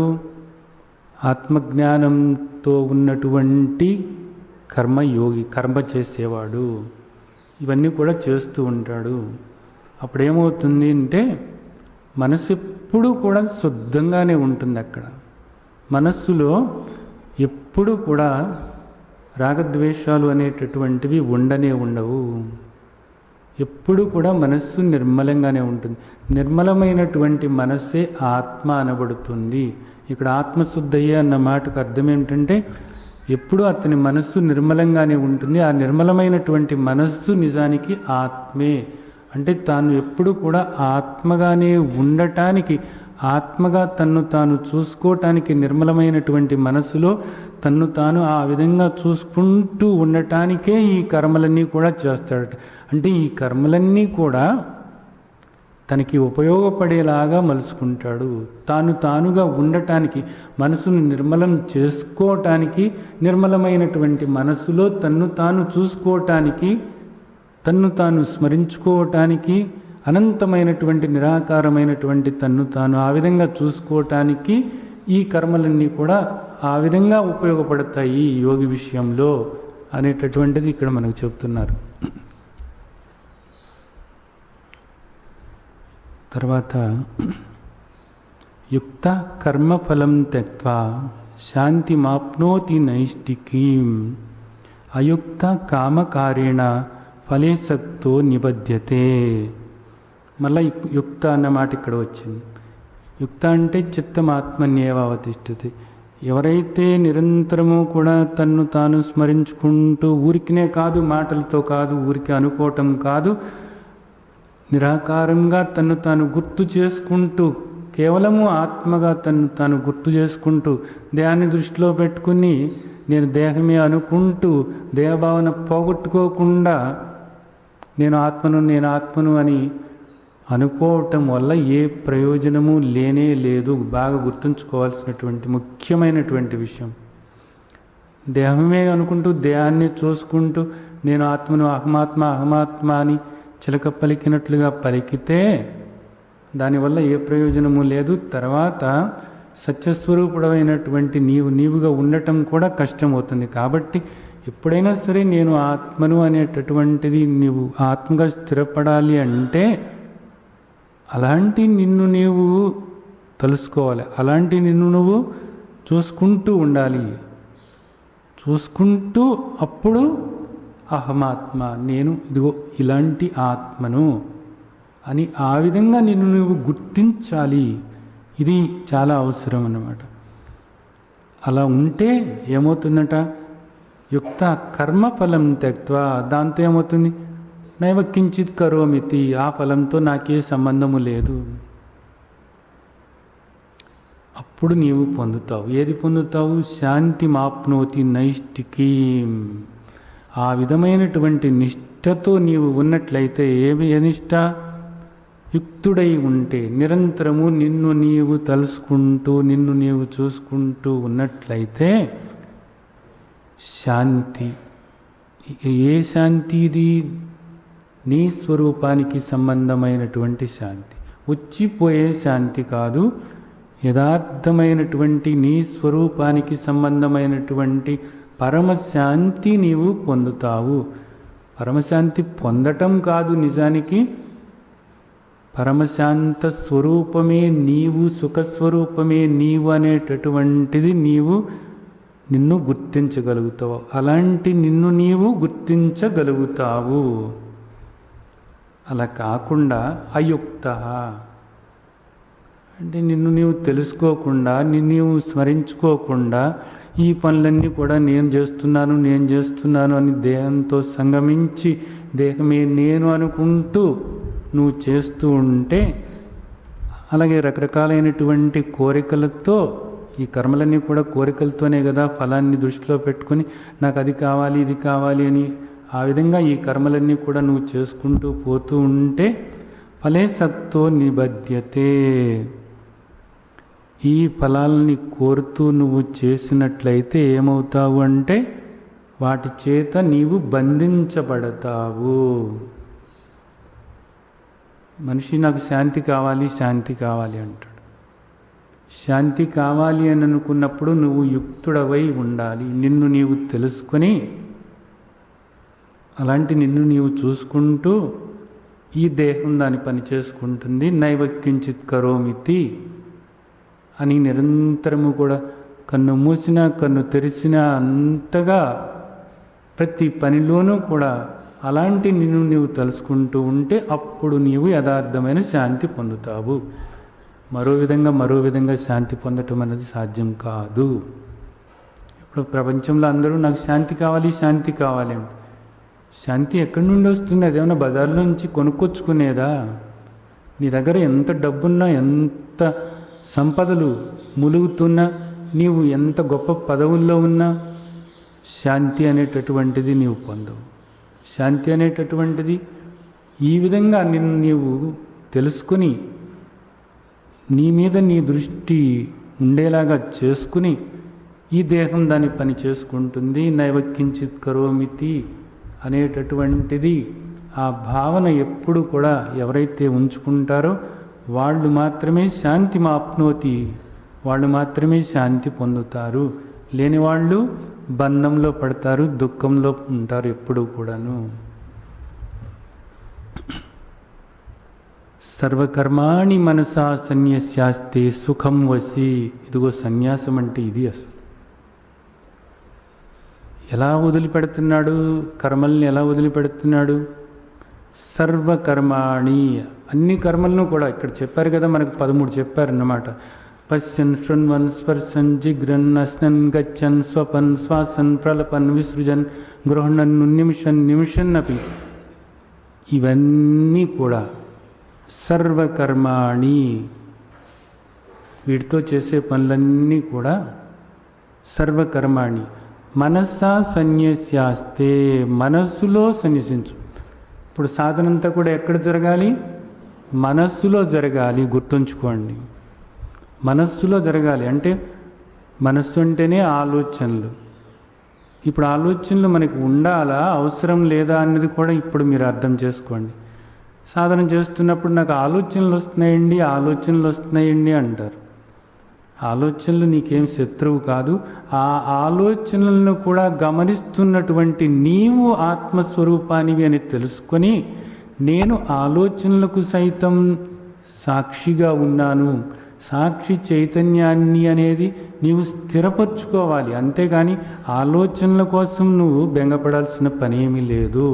ఆత్మజ్ఞానంతో ఉన్నటువంటి కర్మయోగి, కర్మ చేసేవాడు ఇవన్నీ కూడా చేస్తూ ఉంటాడు. అప్పుడేమవుతుంది అంటే మనసు ఎప్పుడూ కూడా శుద్ధంగానే ఉంటుంది. అక్కడ మనస్సులో ఎప్పుడూ కూడా రాగద్వేషాలు అనేటటువంటివి ఉండవు. ఎప్పుడు కూడా మనస్సు నిర్మలంగానే ఉంటుంది. నిర్మలమైనటువంటి మనస్సే ఆత్మ అనబడుతుంది. ఇక్కడ ఆత్మశుద్ధయ్య అన్న మాటకు అర్థం ఏమిటంటే ఎప్పుడూ అతని మనస్సు నిర్మలంగానే ఉంటుంది. ఆ నిర్మలమైనటువంటి మనస్సు నిజానికి ఆత్మే. అంటే తాను ఎప్పుడు కూడా ఆత్మగానే ఉండటానికి, ఆత్మగా తన్ను తాను చూసుకోవటానికి నిర్మలమైనటువంటి మనసులో తన్ను తాను ఆ విధంగా చూసుకుంటూ ఉండటానికే ఈ కర్మలన్నీ కూడా చేస్తాడట. అంటే ఈ కర్మలన్నీ కూడా తనకి ఉపయోగపడేలాగా మలుచుకుంటాడు. తానుగా ఉండటానికి, మనసును నిర్మలం చేసుకోవటానికి, నిర్మలమైనటువంటి మనసులో తన్ను తాను చూసుకోవటానికి, తన్ను తాను స్మరించుకోవటానికి, అనంతమైనటువంటి నిరాకారమైనటువంటి తన్ను తాను ఆ విధంగా చూసుకోవటానికి ఈ కర్మలన్నీ కూడా ఆ విధంగా ఉపయోగపడతాయి ఈ యోగి విషయంలో అనేటటువంటిది ఇక్కడ మనకు చెప్తున్నారు. తర్వాత యుక్త కర్మఫలం త్యక్త్వా శాంతిమాప్నోతి నైష్టికీం అయుక్త కామకారేణ ఫలేసక్తో నిబధ్యతే. మళ్ళీ యుక్త అన్న మాట ఇక్కడ వచ్చింది. యుక్త అంటే చిత్తమాత్మన్యేవ అవతిష్ఠతి. ఎవరైతే నిరంతరము కూడా తన్ను తాను స్మరించుకుంటూ, ఊరికినే కాదు, మాటలతో కాదు, ఊరికి అనుకోవటం కాదు, నిరాకారంగా తన్ను తాను గుర్తు చేసుకుంటూ, కేవలము ఆత్మగా తన్ను తాను గుర్తు చేసుకుంటూ, దేహాన్ని దృష్టిలో పెట్టుకుని నేను దేహమే అనుకుంటూ, దేహభావన పోగొట్టుకోకుండా నేను ఆత్మను అని అనుకోవటం వల్ల ఏ ప్రయోజనము లేనే లేదు. బాగా గుర్తుంచుకోవాల్సినటువంటి ముఖ్యమైనటువంటి విషయం. దేహమే అనుకుంటూ, దేహాన్ని చూసుకుంటూ నేను ఆత్మను అహమాత్మ అని చిలక పలికినట్లుగా పలికితే దానివల్ల ఏ ప్రయోజనము లేదు. తర్వాత సత్యస్వరూపుడమైనటువంటి నీవుగా ఉండటం కూడా కష్టమవుతుంది. కాబట్టి ఎప్పుడైనా సరే నేను ఆత్మను అనేటటువంటిది నీవు ఆత్మగా స్థిరపడాలి అంటే అలాంటి నిన్ను నీవు తెలుసుకోవాలి. అలాంటి నిన్ను నువ్వు చూసుకుంటూ ఉండాలి. చూసుకుంటూ అప్పుడు అహమాత్మ, నేను ఇదిగో ఇలాంటి ఆత్మను అని ఆ విధంగా నిన్ను నువ్వు గుర్తించాలి. ఇది చాలా అవసరం అన్నమాట. అలా ఉంటే ఏమవుతుందట, యుక్త కర్మఫలం త్యక్త్వా, దాంతో ఏమవుతుంది, నైవ కించిత్ కరోమితి, ఆ ఫలంతో నాకే సంబంధము లేదు. అప్పుడు నీవు పొందుతావు. ఏది పొందుతావు? శాంతి మాప్నోతి నైష్టికీం. ఆ విధమైనటువంటి నిష్ఠతో నీవు ఉన్నట్లయితే, ఏ నిష్ఠ? యుక్తుడై ఉంటే, నిరంతరము నిన్ను నీవు తలుసుకుంటూ నిన్ను నీవు చూసుకుంటూ ఉన్నట్లయితే శాంతి. ఏ శాంతి ఇది? నీ స్వరూపానికి సంబంధమైనటువంటి శాంతి, వచ్చిపోయే శాంతి కాదు. యథార్థమైనటువంటి నీ స్వరూపానికి సంబంధమైనటువంటి పరమశాంతి నీవు పొందుతావు. పరమశాంతి పొందటం కాదు, నిజానికి పరమశాంత స్వరూపమే నీవు, సుఖస్వరూపమే నీవు అనేటటువంటిది నిన్ను గుర్తించగలుగుతావు. అలాంటి నిన్ను నీవు గుర్తించగలుగుతావు. అలా కాకుండా అయుక్త అంటే నిన్ను నీవు తెలుసుకోకుండా, నిన్ను నీవు స్మరించుకోకుండా ఈ పనులన్నీ కూడా నేను చేస్తున్నాను అని దేహంతో సంగమించి దేహమే నేను అనుకుంటూ నువ్వు చేస్తూ ఉంటే, అలాగే రకరకాలైనటువంటి కోరికలతో, ఈ కర్మలన్నీ కూడా కోరికలతోనే కదా, ఫలాన్ని దృష్టిలో పెట్టుకొని నాకు అది కావాలి ఇది కావాలి అని ఆ విధంగా ఈ కర్మలన్నీ కూడా నువ్వు చేసుకుంటూ పోతూ ఉంటే ఫలే సక్తో నిబధ్యతే. ఈ ఫలాలని కోరుతూ నువ్వు చేసినట్లయితే ఏమవుతావు అంటే వాటి చేత నీవు బంధించబడతావు. మనిషి నాకు శాంతి కావాలి అంటాడు. శాంతి కావాలి అని అనుకున్నప్పుడు నువ్వు యుక్తుడవై ఉండాలి. నిన్ను నీవు తెలుసుకొని, అలాంటి నిన్ను నీవు చూసుకుంటూ ఈ దేహం దాని పని చేసుకుంటుంది. నైవక్కించిత్ కరోమితి అని నిరంతరము కూడా కన్ను మూసినా కన్ను తెరిసినా అంతగా ప్రతి పనిలోనూ కూడా అలాంటి నిన్ను నీవు తెలుసుకుంటూ ఉంటే అప్పుడు నీవు యథార్థమైన శాంతి పొందుతావు. మరో విధంగా శాంతి పొందటం అనేది సాధ్యం కాదు. ఇప్పుడు ప్రపంచంలో అందరూ నాకు శాంతి కావాలి అంటే శాంతి ఎక్కడి నుండి వస్తుంది? అదేమన్నా బజార్లో నుంచి కొనుక్కొచ్చుకునేదా? నీ దగ్గర ఎంత డబ్బున్నా, ఎంత సంపదలు ములుగుతున్నా, నీవు ఎంత గొప్ప పదవుల్లో ఉన్నా శాంతి అనేటటువంటిది నీవు పొందవు. శాంతి అనేటటువంటిది ఈ విధంగా నిన్ను నీవు తెలుసుకుని నీ మీద నీ దృష్టి ఉండేలాగా చేసుకుని ఈ దేహం దాని పని చేసుకుంటుంది. నైవక్కించిత్ కరోమితి అనేటటువంటిది ఆ భావన ఎప్పుడు కూడా ఎవరైతే ఉంచుకుంటారో వాళ్ళు మాత్రమే శాంతి మాప్నోతి, వాళ్ళు మాత్రమే శాంతి పొందుతారు. లేని వాళ్ళు బంధంలో పడతారు, దుఃఖంలో ఉంటారు ఎప్పుడూ కూడాను. సర్వకర్మాణి మనసా సన్యస్యాస్తే సుఖం వసి. ఇదిగో సన్యాసం అంటే ఇది. అసలు ఎలా వదిలిపెడుతున్నాడు? కర్మల్ని ఎలా వదిలిపెడుతున్నాడు? సర్వకర్మాణి, అన్ని కర్మలను కూడా ఇక్కడ చెప్పారు కదా, మనకు 13 చెప్పారన్నమాట. పశ్యన్ శృణ్వన్ స్పర్శన్ జిగ్రన్ అస్నన్ గచ్చన్ స్వపన్ శ్వాసన్ ప్రలపన్ విసృజన్ గృహణన్ నిమిషన్ అపి. ఇవన్నీ కూడా సర్వకర్మాణి, వీటితో చేసే పనులన్నీ కూడా సర్వకర్మాణి. మనస్సా సన్యస్యాస్తే, మనస్సులో సన్యసించు. ఇప్పుడు సాధన అంతా కూడా ఎక్కడ జరగాలి? మనస్సులో జరగాలి. గుర్తుంచుకోండి, మనస్సులో జరగాలి. అంటే మనస్సు అంటేనే ఆలోచనలు. ఇప్పుడు ఆలోచనలు మనకు ఉండాలా, అవసరం లేదా అన్నది కూడా ఇప్పుడు మీరు అర్థం చేసుకోండి. సాధన చేస్తున్నప్పుడు నాకు ఆలోచనలు వస్తున్నాయండి అంటారు. ఆలోచనలు నీకేం శత్రువు కాదు. ఆ ఆలోచనలను కూడా గమనిస్తున్నటువంటి నీవు ఆత్మస్వరూపానివి అని తెలుసుకొని, నేను ఆలోచనలకు సైతం సాక్షిగా ఉన్నాను, సాక్షి చైతన్యాన్ని అనేది నీవు స్థిరపరచుకోవాలి. అంతేగాని ఆలోచనల కోసం నువ్వు బెంగపడాల్సిన పనేమీ లేదు.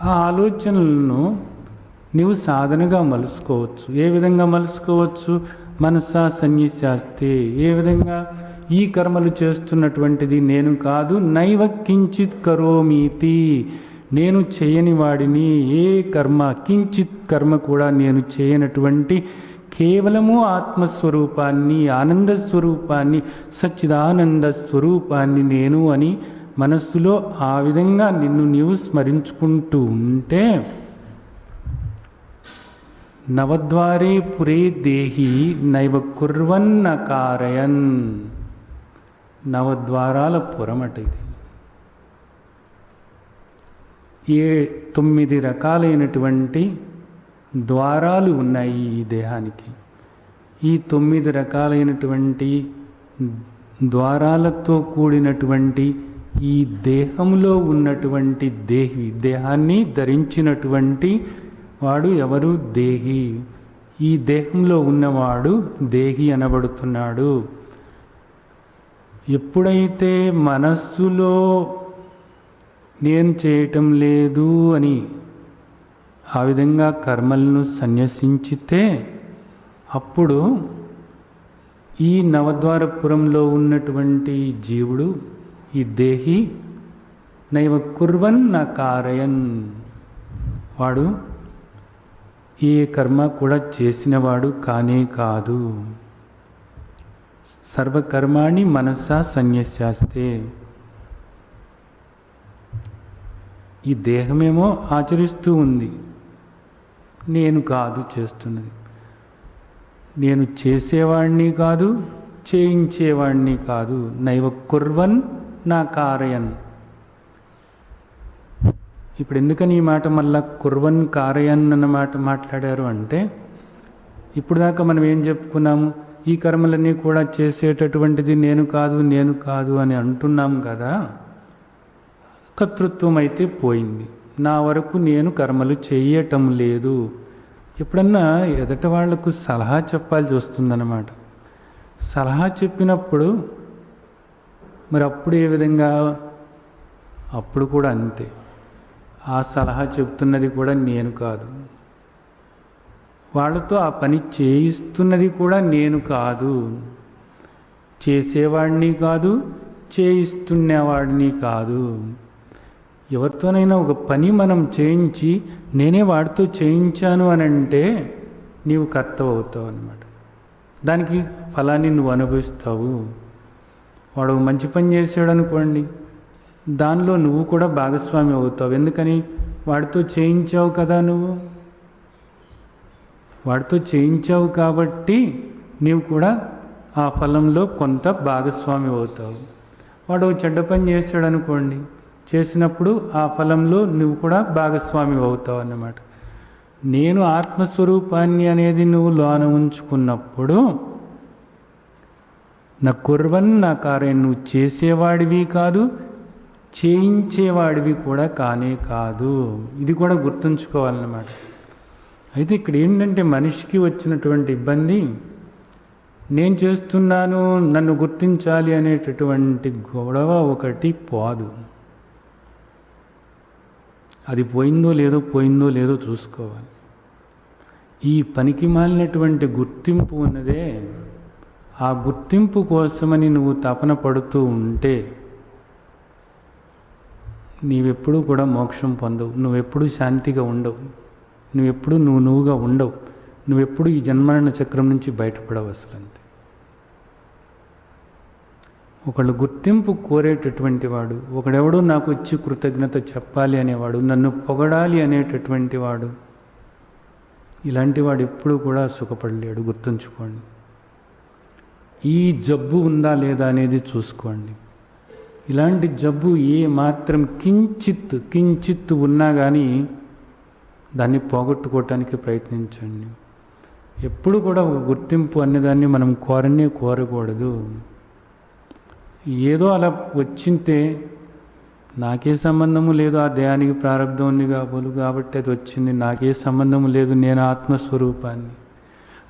ఆ ఆలోచనలను నీవు సాధనగా మలుసుకోవచ్చు. ఏ విధంగా మలుసుకోవచ్చు? మనసా సన్యస్యాస్తే. ఏ విధంగా? ఈ కర్మలు చేస్తున్నటువంటిది నేను కాదు. నైవ కించిత్ కరోమీతి, నేను చేయని వాడిని. ఏ కర్మ, కించిత్ కర్మ కూడా నేను చేయనటువంటి కేవలము ఆత్మస్వరూపాన్ని, ఆనంద స్వరూపాన్ని, సచ్చిదానంద స్వరూపాన్ని నేను అని మనస్సులో ఆ విధంగా నిన్ను నీవు స్మరించుకుంటూ ఉంటే, నవద్వారే పురే దేహి నైవ కుర్వన్న కారయన్. నవద్వారాల పురమట ఇది. 9 రకాలైనటువంటి ద్వారాలు ఉన్నాయి ఈ దేహానికి. ఈ 9 రకాలైనటువంటి ద్వారాలతో కూడినటువంటి ఈ దేహంలో ఉన్నటువంటి దేహాన్ని ధరించినటువంటి వాడు ఎవరు? దేహి. ఈ దేహంలో ఉన్నవాడు దేహి అనబడుతున్నాడు. ఎప్పుడైతే మనస్సులో నేను చేయటం లేదు అని ఆ విధంగా కర్మలను సన్యసించితే అప్పుడు ఈ నవద్వారపురంలో ఉన్నటువంటి జీవుడు, ఈ దేహి నైవ కుర్వన్ న కారయన్, వాడు ఏ కర్మ కూడా చేసినవాడు కానే కాదు. సర్వకర్మాణి మనసా సన్యస్యాస్తే, ఈ దేహమేమో ఆచరిస్తూ ఉంది, నేను కాదు చేస్తున్నది. నేను చేసేవాడిని కాదు, చేయించేవాడిని కాదు. నైవ కుర్వన్ నా కారయన్. ఇప్పుడు ఎందుకని ఈ మాట మళ్ళా కుర్వన్ కారయన్ అన్న మాట మాట్లాడారు అంటే, ఇప్పుడు దాకా మనం ఏం చెప్పుకున్నాము, ఈ కర్మలన్నీ కూడా చేసేటటువంటిది నేను కాదు నేను కాదు అని అంటున్నాం కదా. కర్తృత్వం అయితే పోయింది, నా వరకు నేను కర్మలు చేయటం లేదు. ఎప్పుడన్నా ఎదట వాళ్లకు సలహా చెప్పాల్సి వస్తుందన్నమాట. సలహా చెప్పినప్పుడు మరి అప్పుడు ఏ విధంగా, అప్పుడు కూడా అంతే. ఆ సలహా చెప్తున్నది కూడా నేను కాదు, వాళ్ళతో ఆ పని చేయిస్తున్నది కూడా నేను కాదు, చేసేవాడిని కాదు, చేయిస్తున్నవాడిని కాదు. ఎవరితోనైనా ఒక పని మనం చేయించి నేనే వాడితో చేయించాను అని అంటే నీవు కర్తవు అవుతావు అన్నమాట. దానికి ఫలాన్ని నువ్వు అనుభవిస్తావు. వాడు మంచి పని చేసాడు అనుకోండి, దానిలో నువ్వు కూడా భాగస్వామి అవుతావు. ఎందుకని, వాడితో చేయించావు కదా, నువ్వు వాడితో చేయించావు కాబట్టి నీవు కూడా ఆ ఫలంలో కొంత భాగస్వామి అవుతావు. వాడు చెడ్డ పని చేశాడు అనుకోండి, చేసినప్పుడు ఆ ఫలంలో నువ్వు కూడా భాగస్వామి అవుతావు అన్నమాట. నేను ఆత్మస్వరూపాన్ని అనేది నువ్వు లోన ఉంచుకున్నప్పుడు నా కుర్వన్ నా కారయన్, నువ్వు చేసేవాడివి కాదు, చేయించేవాడివి కూడా కానే కాదు. ఇది కూడా గుర్తుంచుకోవాలన్నమాట. అయితే ఇక్కడ ఏంటంటే మనిషికి వచ్చినటువంటి ఇబ్బంది, నేను చేస్తున్నాను నన్ను గుర్తించాలి అనేటటువంటి గొడవ ఒకటి పోదు. అది పోయిందో లేదో చూసుకోవాలి. ఈ పనికి మాలినటువంటి గుర్తింపు ఉన్నదే, ఆ గుర్తింపు కోసమని నువ్వు తపన పడుతూ ఉంటే నీవెప్పుడూ కూడా మోక్షం పొందవు, నువ్వెప్పుడూ శాంతిగా ఉండవు, నువ్వెప్పుడు నువ్వుగా ఉండవు, నువ్వెప్పుడు ఈ జన్మరణ చక్రం నుంచి బయటపడవు అసలు. అంతే. ఒకళ్ళు గుర్తింపు కోరేటటువంటి వాడు, ఒకడెవడో నాకు వచ్చి కృతజ్ఞత చెప్పాలి అనేవాడు, నన్ను పొగడాలి అనేటటువంటి వాడు, ఇలాంటి వాడు ఎప్పుడూ కూడా సుఖపడలేడు. గుర్తుంచుకోండి. ఈ జబ్బు ఉందా లేదా అనేది చూసుకోండి. ఇలాంటి జబ్బు ఏ మాత్రం కించిత్ ఉన్నా కానీ దాన్ని పోగొట్టుకోవటానికి ప్రయత్నించండి. ఎప్పుడు కూడా ఒక గుర్తింపు అనేదాన్ని మనం కోరకూడదు. ఏదో అలా వచ్చింతే నాకే సంబంధము లేదు, ఆ దేహానికి ప్రారంధం ఉంది కాబట్టి అది వచ్చింది, నాకే సంబంధము లేదు, నేను ఆత్మస్వరూపాన్ని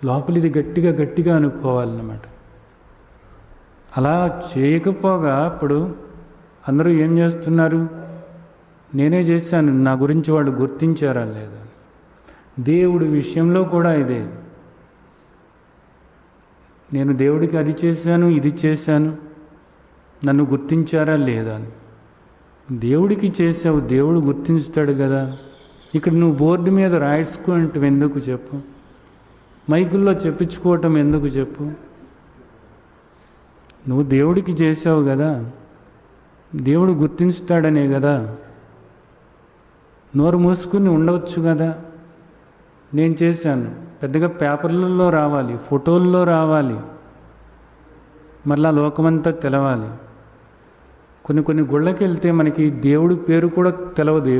లోపల ఇది గట్టిగా అనుకోవాలన్నమాట. అలా చేయకపోగా ఇప్పుడు అందరూ ఏం చేస్తున్నారు, నేనే చేశాను, నా గురించి వాళ్ళు గుర్తించారా లేదా. దేవుడి విషయంలో కూడా ఇదే, నేను దేవుడికి అది చేశాను ఇది చేశాను, నన్ను గుర్తించారా లేదా అని. దేవుడికి చేసావు, దేవుడు గుర్తించుతాడు కదా. ఇక్కడ నువ్వు బోర్డు మీద రాయించుకోవటం ఎందుకు చెప్పు, మైకుల్లో చెప్పించుకోవటం ఎందుకు చెప్పు. నువ్వు దేవుడికి చేసావు కదా, దేవుడు గుర్తించుతాడనే కదా. నోరు మూసుకుని ఉండవచ్చు కదా. నేను చేశాను, పెద్దగా పేపర్లలో రావాలి, ఫోటోల్లో రావాలి, మళ్ళా లోకమంతా తెలవాలి. కొన్ని గుళ్ళకి వెళ్తే మనకి దేవుడి పేరు కూడా తెలవదు.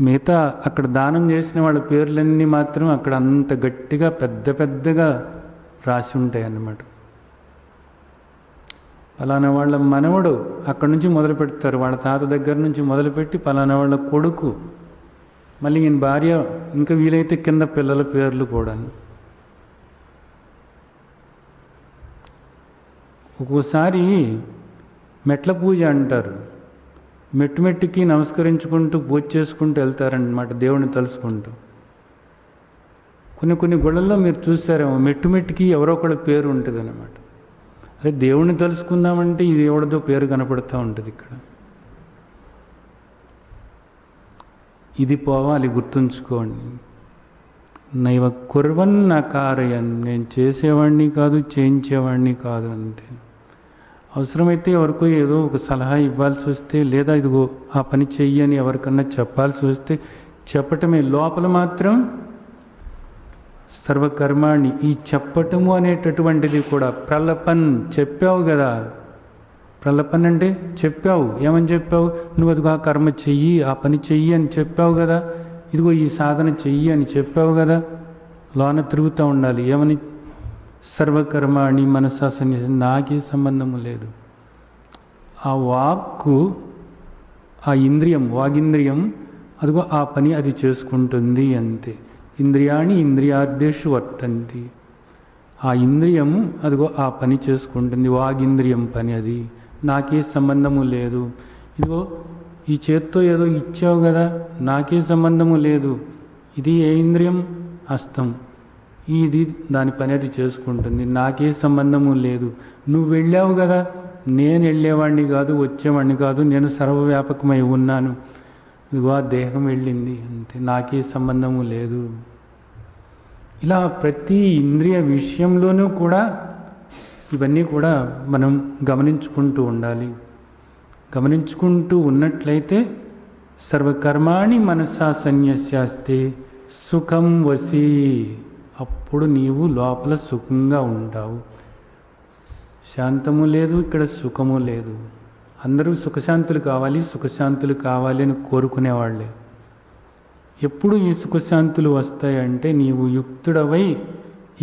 మిగతా అక్కడ దానం చేసిన వాళ్ళ పేర్లన్నీ మాత్రం అక్కడ అంత గట్టిగా పెద్దగా రాసి ఉంటాయి అన్నమాట. పలానా వాళ్ళ మనవడు అక్కడి నుంచి మొదలు పెడతారు, వాళ్ళ తాత దగ్గర నుంచి మొదలుపెట్టి పలానా వాళ్ళ కొడుకు, మళ్ళీ ఈయన భార్య, ఇంకా వీలైతే కింద పిల్లల పేర్లు కూడా. ఒక్కోసారి మెట్ల పూజ అంటారు, మెట్టుకి నమస్కరించుకుంటూ పూజ చేసుకుంటూ వెళ్తారన్నమాట దేవుడిని తలుసుకుంటూ. కొన్ని గుళ్ళల్లో మీరు చూసారేమో మెట్టు మెట్టుకి ఎవరో ఒకళ్ళ పేరు ఉంటుంది అన్నమాట. అరే దేవుణ్ణి తెలుసుకుందామంటే ఇది ఎవరిదో పేరు కనపడుతూ ఉంటుంది ఇక్కడ. ఇది పోవాలి, గుర్తుంచుకోండి. నైవ కుర్వన్ అకారయన్, నేను చేసేవాడిని కాదు, చేయించేవాడిని కాదు, అంతే. అవసరమైతే ఎవరికో ఏదో ఒక సలహా ఇవ్వాల్సి వస్తే, లేదా ఇదిగో ఆ పని చెయ్యి అని ఎవరికన్నా చెప్పాల్సి వస్తే చెప్పటమే. లోపల మాత్రం సర్వకర్మాణి. ఈ చెప్పటము అనేటటువంటిది కూడా ప్రలపన్. చెప్పావు కదా, ప్రలపన్ అంటే చెప్పావు. ఏమని చెప్పావు? నువ్వు అదిగో ఆ కర్మ చెయ్యి, ఆ పని చెయ్యి అని చెప్పావు కదా, ఇదిగో ఈ సాధన చెయ్యి అని చెప్పావు కదా. లోన తిరుగుతూ ఉండాలి. ఏమని? సర్వకర్మాణి మనసా సన్యాసం, నాకే సంబంధము లేదు. ఆ వాక్కు, ఆ ఇంద్రియం, వాగింద్రియం అదిగో ఆ పని అది చేసుకుంటుంది, అంతే. ఇంద్రియాణి ఇంద్రియార్థేషు వర్తంతి. ఆ ఇంద్రియం అదిగో ఆ పని చేసుకుంటుంది, వాగింద్రియం పని, అది నాకే సంబంధము లేదు. ఇదిగో ఈ చేత్తో ఏదో ఇచ్చావు కదా, నాకే సంబంధము లేదు. ఇది ఏ ఇంద్రియం? హస్తం. ఇది దాని పని అది చేసుకుంటుంది, నాకే సంబంధము లేదు. నువ్వు వెళ్ళావు కదా, నేను వెళ్ళేవాడిని కాదు, వచ్చేవాడిని కాదు, నేను సర్వవ్యాపకమై ఉన్నాను. ఇదిగో ఆ దేహం వెళ్ళింది, అంతే, నాకే సంబంధము లేదు. ఇలా ప్రతి ఇంద్రియ విషయంలోనూ కూడా ఇవన్నీ కూడా మనం గమనించుకుంటూ ఉండాలి. గమనించుకుంటూ ఉన్నట్లయితే సర్వకర్మాణి మనసా సన్యస్యాస్తే సుఖం వసి, అప్పుడు నీవు లోపల సుఖంగా ఉంటావు. శాంతము లేదు, ఇక్కడ సుఖము లేదు. అందరూ సుఖశాంతులు కావాలి, సుఖశాంతులు కావాలి అని కోరుకునేవాళ్ళే. ఎప్పుడు ఈ సుఖశాంతులు వస్తాయంటే నీవు యుక్తుడవై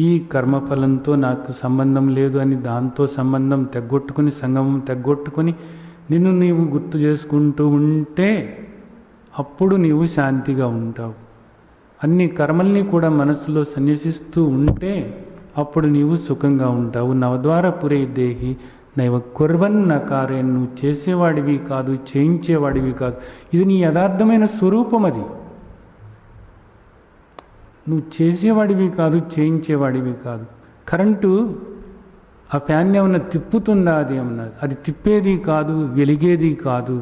ఈ కర్మఫలంతో నాకు సంబంధం లేదు అని దాంతో సంబంధం తెగ్గొట్టుకుని, సంగమం తెగ్గొట్టుకుని నిన్ను నీవు గుర్తు చేసుకుంటూ ఉంటే అప్పుడు నీవు శాంతిగా ఉంటావు. అన్ని కర్మల్ని కూడా మనసులో సన్యసిస్తూ ఉంటే అప్పుడు నీవు సుఖంగా ఉంటావు. నవద్వార పురే దేహి నైవ కుర్వన్న కార్యం, నువ్వు చేసేవాడివి కాదు, చేయించేవాడివి కాదు. ఇది నీ యథార్థమైన స్వరూపం. అది నువ్వు చేసేవాడివి కాదు, చేయించేవాడివి కాదు. కరెంటు ఆ ఫ్యాన్ ఏమన్నా తిప్పుతుందా? అది ఏమన్నా, అది తిప్పేది కాదు, వెలిగేది కాదు,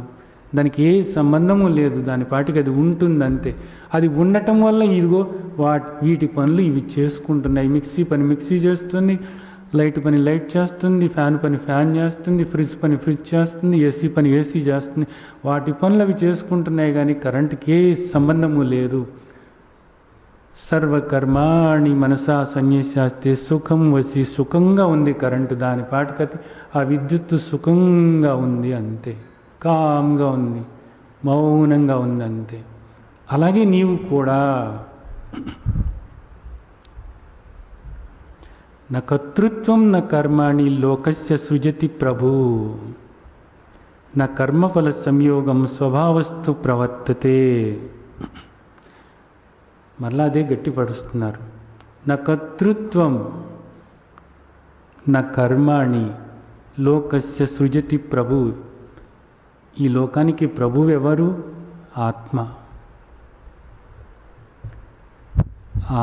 దానికి ఏ సంబంధము లేదు, దాని పాటికి అది ఉంటుంది, అంతే. అది ఉండటం వల్ల ఇదిగో వీటి పనులు ఇవి చేసుకుంటున్నాయి. మిక్సీ పని మిక్సీ చేస్తుంది, లైట్ పని లైట్ చేస్తుంది, ఫ్యాన్ పని ఫ్యాన్ చేస్తుంది, ఫ్రిడ్జ్ పని ఫ్రిడ్జ్ చేస్తుంది, ఏసీ పని ఏసీ చేస్తుంది. వాటి పనులు అవి చేసుకుంటున్నాయి, కానీ కరెంటుకి ఏ సంబంధము లేదు. సర్వకర్మాణి మనసా సన్యసాస్తే సుఖం వసి, సుఖంగా ఉంది కరెంటు, దాని పాటికతి ఆ విద్యుత్తు సుఖంగా ఉంది, అంతే. కామ్గా ఉంది, మౌనంగా ఉంది, అంతే. అలాగే నీవు కూడా నా కర్తృత్వం నా కర్మాణి లోకస్య సృజతి ప్రభు, నా కర్మఫల సంయోగం స్వభావస్తు ప్రవర్తతే. మళ్ళా అదే గట్టిపరుస్తున్నారు. నా కర్తృత్వం నా కర్మాణి లోకస్య సృజతి ప్రభు. ఈ లోకానికి ప్రభువు ఎవరు? ఆత్మ.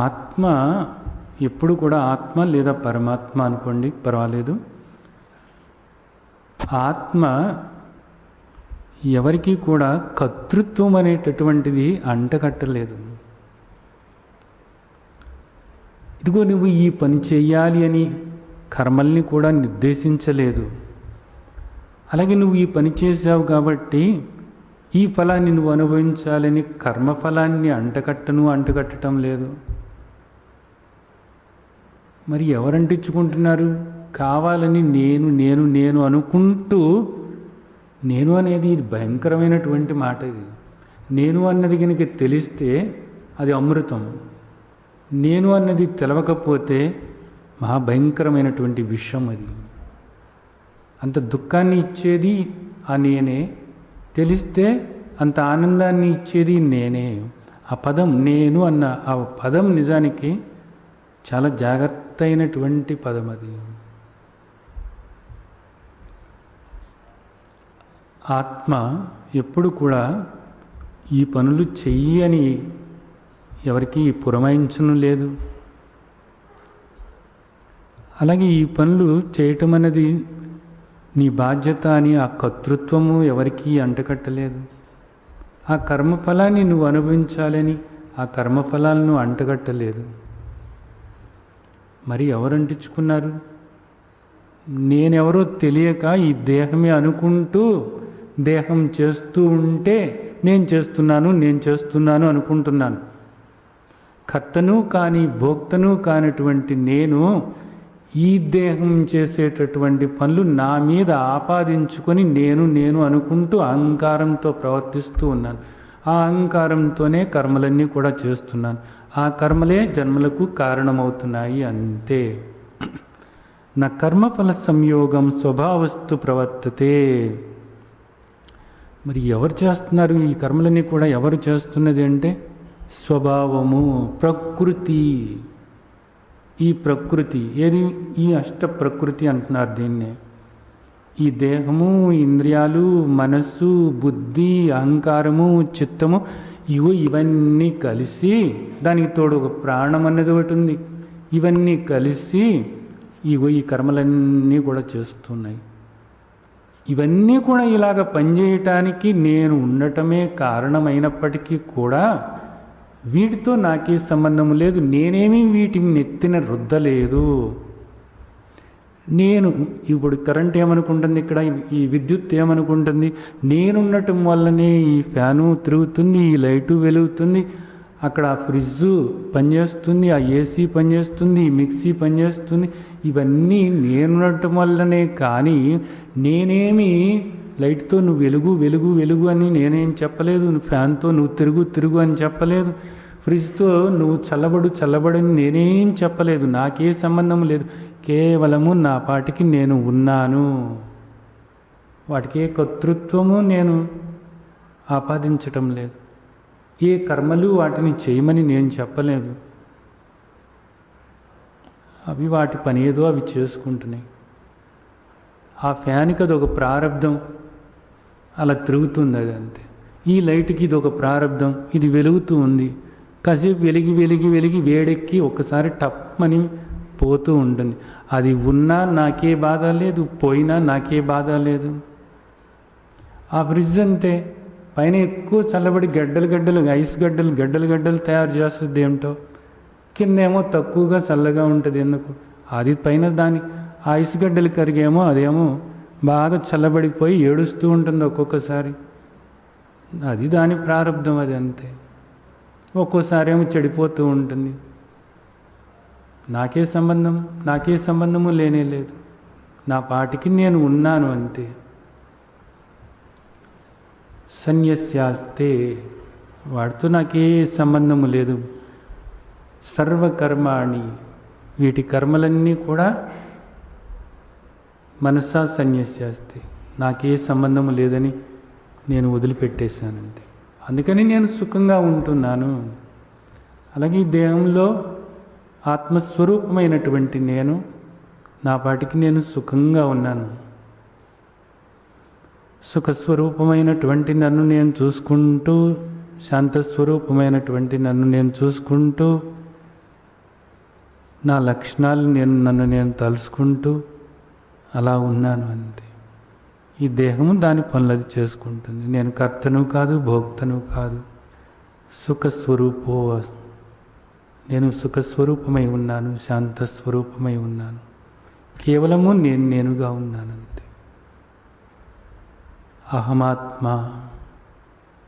ఆత్మ ఎప్పుడు కూడా ఆత్మ లేదా పరమాత్మ అనుకోండి, పర్వాలేదు. ఆత్మ ఎవరికి కూడా కర్తృత్వం అనేటటువంటిది అంటకట్టలేదు. ఇదిగో నువ్వు ఈ పని చెయ్యాలి అని కర్మల్ని కూడా నిర్దేశించలేదు. అలాగే నువ్వు ఈ పని చేసావు కాబట్టి ఈ ఫలాన్ని నువ్వు అనుభవించాలని కర్మఫలాన్ని అంటకట్టడం లేదు. మరి ఎవరు అంటించుకుంటున్నారు? కావాలని నేను నేను నేను అనుకుంటూ, నేను అనేది ఇది భయంకరమైనటువంటి మాట. ఇది నేను అన్నది కనుక తెలిస్తే అది అమృతం. నేను అన్నది తెలవకపోతే మహాభయంకరమైనటువంటి విషయం. అది అంత దుఃఖాన్ని ఇచ్చేది ఆ నేనే, తెలిస్తే అంత ఆనందాన్ని ఇచ్చేది నేనే. ఆ పదం నేను అన్న ఆ పదం నిజానికి చాలా జాగ్రత్త అయినటువంటి పదం. అది ఆత్మ ఎప్పుడు కూడా ఈ పనులు చెయ్యి అని ఎవరికి పురమాయించను లేదు. అలాగే ఈ పనులు చేయటం అనేది నీ బాధ్యత అని ఆ కర్తృత్వము ఎవరికీ అంటకట్టలేదు. ఆ కర్మఫలాన్ని నువ్వు అనుభవించాలని ఆ కర్మఫలాలను అంటగట్టలేదు. మరి ఎవరు అంటించుకున్నారు? నేనెవరో తెలియక ఈ దేహమే అనుకుంటూ దేహం చేస్తూ ఉంటే నేను చేస్తున్నాను అనుకుంటున్నాను. కర్తను కానీ భోక్తను కానిటువంటి నేను ఈ దేహం చేసేటటువంటి పనులు నా మీద ఆపాదించుకొని నేను అనుకుంటూ అహంకారంతో ప్రవర్తిస్తూ ఉన్నాను. ఆ అహంకారంతోనే కర్మలన్నీ కూడా చేస్తున్నాను. ఆ కర్మలే జన్మలకు కారణమవుతున్నాయి, అంతే. నా కర్మఫల సంయోగం స్వభావస్తు ప్రవర్తతే. మరి ఎవరు చేస్తున్నారు ఈ కర్మలన్నీ కూడా? ఎవరు చేస్తున్నది అంటే స్వభావము, ప్రకృతి. ఈ ప్రకృతి ఏది? ఈ అష్ట ప్రకృతి అంటున్నారు దీన్నే. ఈ దేహము, ఇంద్రియాలు, మనస్సు, బుద్ధి, అహంకారము, చిత్తము, ఇవన్నీ కలిసి, దానికి తోడు ఒక ప్రాణం అన్నది ఒకటి ఉంది. ఇవన్నీ కలిసి ఈ కర్మలన్నీ కూడా చేస్తున్నాయి. ఇవన్నీ కూడా ఇలాగ పనిచేయటానికి నేను ఉండటమే కారణమైనప్పటికీ కూడా వీటితో నాకే సంబంధం లేదు. నేనేమీ వీటిని నెత్తిన రుద్దలేదు. నేను ఇప్పుడు కరెంట్ ఏమనుకుంటుంది, ఇక్కడ ఈ విద్యుత్ ఏమనుకుంటుంది, నేనుండటం వల్లనే ఈ ఫ్యాను తిరుగుతుంది, ఈ లైటు వెలుగుతుంది, అక్కడ ఆ ఫ్రిడ్జ్ పనిచేస్తుంది, ఆ ఏసీ పనిచేస్తుంది, ఈ మిక్సీ పనిచేస్తుంది. ఇవన్నీ నేనుండటం వల్లనే. కానీ నేనేమి లైట్తో నువ్వు వెలుగు అని నేనేం చెప్పలేదు. ఫ్యాన్తో నువ్వు తిరుగు అని చెప్పలేదు. ఫ్రిడ్జ్తో నువ్వు చల్లబడని నేనేం చెప్పలేదు. నాకే సంబంధం లేదు. కేవలము నా పాటికి నేను ఉన్నాను. వాటికి ఏ కర్తృత్వము నేను ఆపాదించటం లేదు. ఏ కర్మలు వాటిని చేయమని నేను చెప్పలేదు. అవి వాటి పని ఏదో అవి చేసుకుంటున్నాయి. ఆ ఫ్యాన్కి అదొక ప్రారంధం, అలా తిరుగుతుంది, అది అంతే. ఈ లైట్కి ఇది ఒక ప్రారంధం, ఇది వెలుగుతూ ఉంది. కాసేపు వెలిగి వేడెక్కి ఒక్కసారి టప్మని పోతూ ఉంటుంది. అది ఉన్నా నాకే బాధ లేదు, పోయినా నాకే బాధ లేదు. ఆ ఫ్రిడ్జ్ అంతే, పైన ఎక్కువ చల్లబడి గడ్డలు ఐస్ గడ్డలు తయారు చేస్తుంది ఏమిటో, కిందేమో తక్కువగా చల్లగా ఉంటుంది. ఎందుకు? అది పైన దాని ఆ ఐస్ గడ్డలు కరిగేమో అదేమో బాగా చల్లబడిపోయి ఏడుస్తూ ఉంటుంది ఒక్కొక్కసారి. అది దాని ప్రారంధం, అది అంతే. ఒక్కోసారి ఏమో చెడిపోతూ ఉంటుంది. నాకే సంబంధము లేనే లేదు. నా పాటికి నేను ఉన్నాను, అంతే. సన్యస్యాస్తే, వాడితో నాకే సంబంధము లేదు. సర్వకర్మాణి, వీటి కర్మలన్నీ కూడా మనసా సన్యస్యాస్తే, నాకే సంబంధము లేదని నేను వదిలిపెట్టేశానంతే. అందుకని నేను సుఖంగా ఉంటున్నాను. అలాగే ఈ దేహంలో ఆత్మస్వరూపమైనటువంటి నేను నా పాటికి నేను సుఖంగా ఉన్నాను. సుఖస్వరూపమైనటువంటి నన్ను నేను చూసుకుంటూ, శాంతస్వరూపమైనటువంటి నన్ను నేను చూసుకుంటూ, నా లక్షణాలు నన్ను నేను తలుసుకుంటూ అలా ఉన్నాను, అంతే. ఈ దేహము దాని పనులది చేసుకుంటుంది. నేను కర్తను కాదు, భోక్తను కాదు. సుఖస్వరూపో, నేను సుఖస్వరూపమై ఉన్నాను, శాంతస్వరూపమై ఉన్నాను. కేవలము నేనుగా ఉన్నాను, అంతే. అహమాత్మా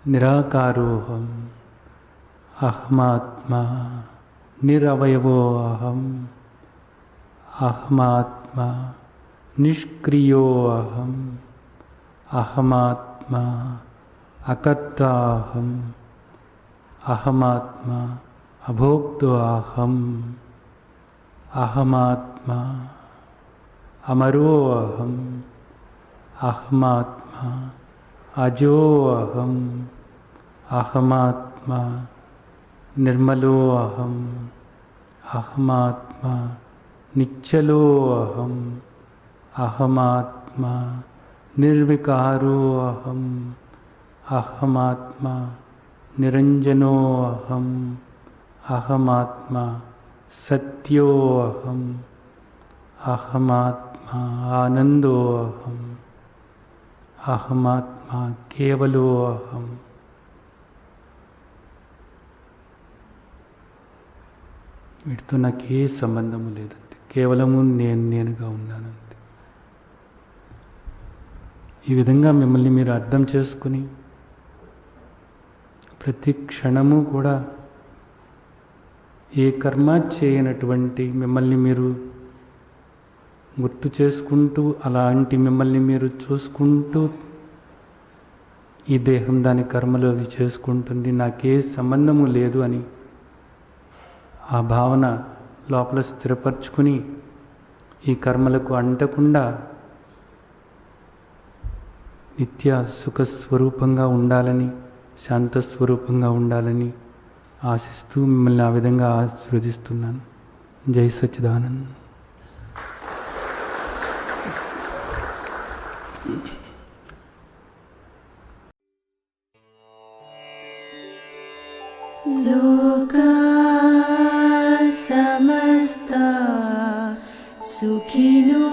నిరాకారోహం, అహమాత్మా నిరవయవో అహం, అహమాత్మా నిష్క్రియో అహం, అహమాత్మా అకర్తాహం, అహమాత్మా అభోక్తో అహం, అహమాత్మా అమరో అహం, అహమాత్మా అజో అహం, అహమాత్మా నిర్మలో అహం, అహమాత్మా నిశ్చలో అహం, అహమాత్మా నిర్వికారో అహం, అహమాత్మా నిరంజనో అహం, అహమాత్మా సత్యో అహం, అహమాత్మా ఆనందో అహం, అహమాత్మా కేవలో అహం. వీటితో నాకు ఏ సంబంధము లేదంతే, కేవలము నేనుగా ఉన్నానంతే. ఈ విధంగా మిమ్మల్ని మీరు అర్థం చేసుకుని ప్రతి క్షణము కూడా ఏ కర్మ చేయనటువంటి మిమ్మల్ని మీరు గుర్తు చేసుకుంటూ, అలాంటి మిమ్మల్ని మీరు చూసుకుంటూ, ఈ దేహం దాని కర్మలు అవి చేసుకుంటుంది, నాకే సంబంధము లేదు అని ఆ భావన లోపల స్థిరపరచుకుని ఈ కర్మలకు అంటకుండా నిత్య సుఖస్వరూపంగా ఉండాలని, శాంతస్వరూపంగా ఉండాలని ఆశిస్తూ మిమ్మల్ని ఆ విధంగా ఆశీర్వదిస్తున్నాను. జై సచ్చిదానంద్. లోకా సమస్తా సుఖినో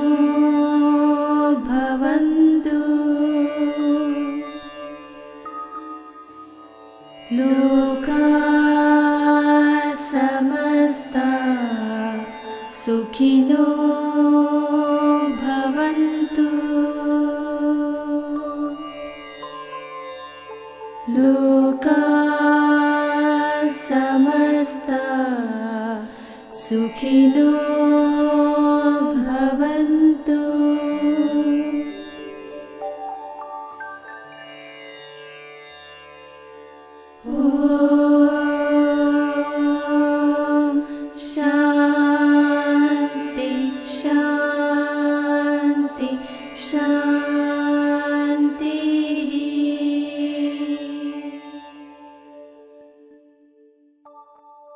భవంతు. లోకా సమస్తా సుఖినో భవంతు.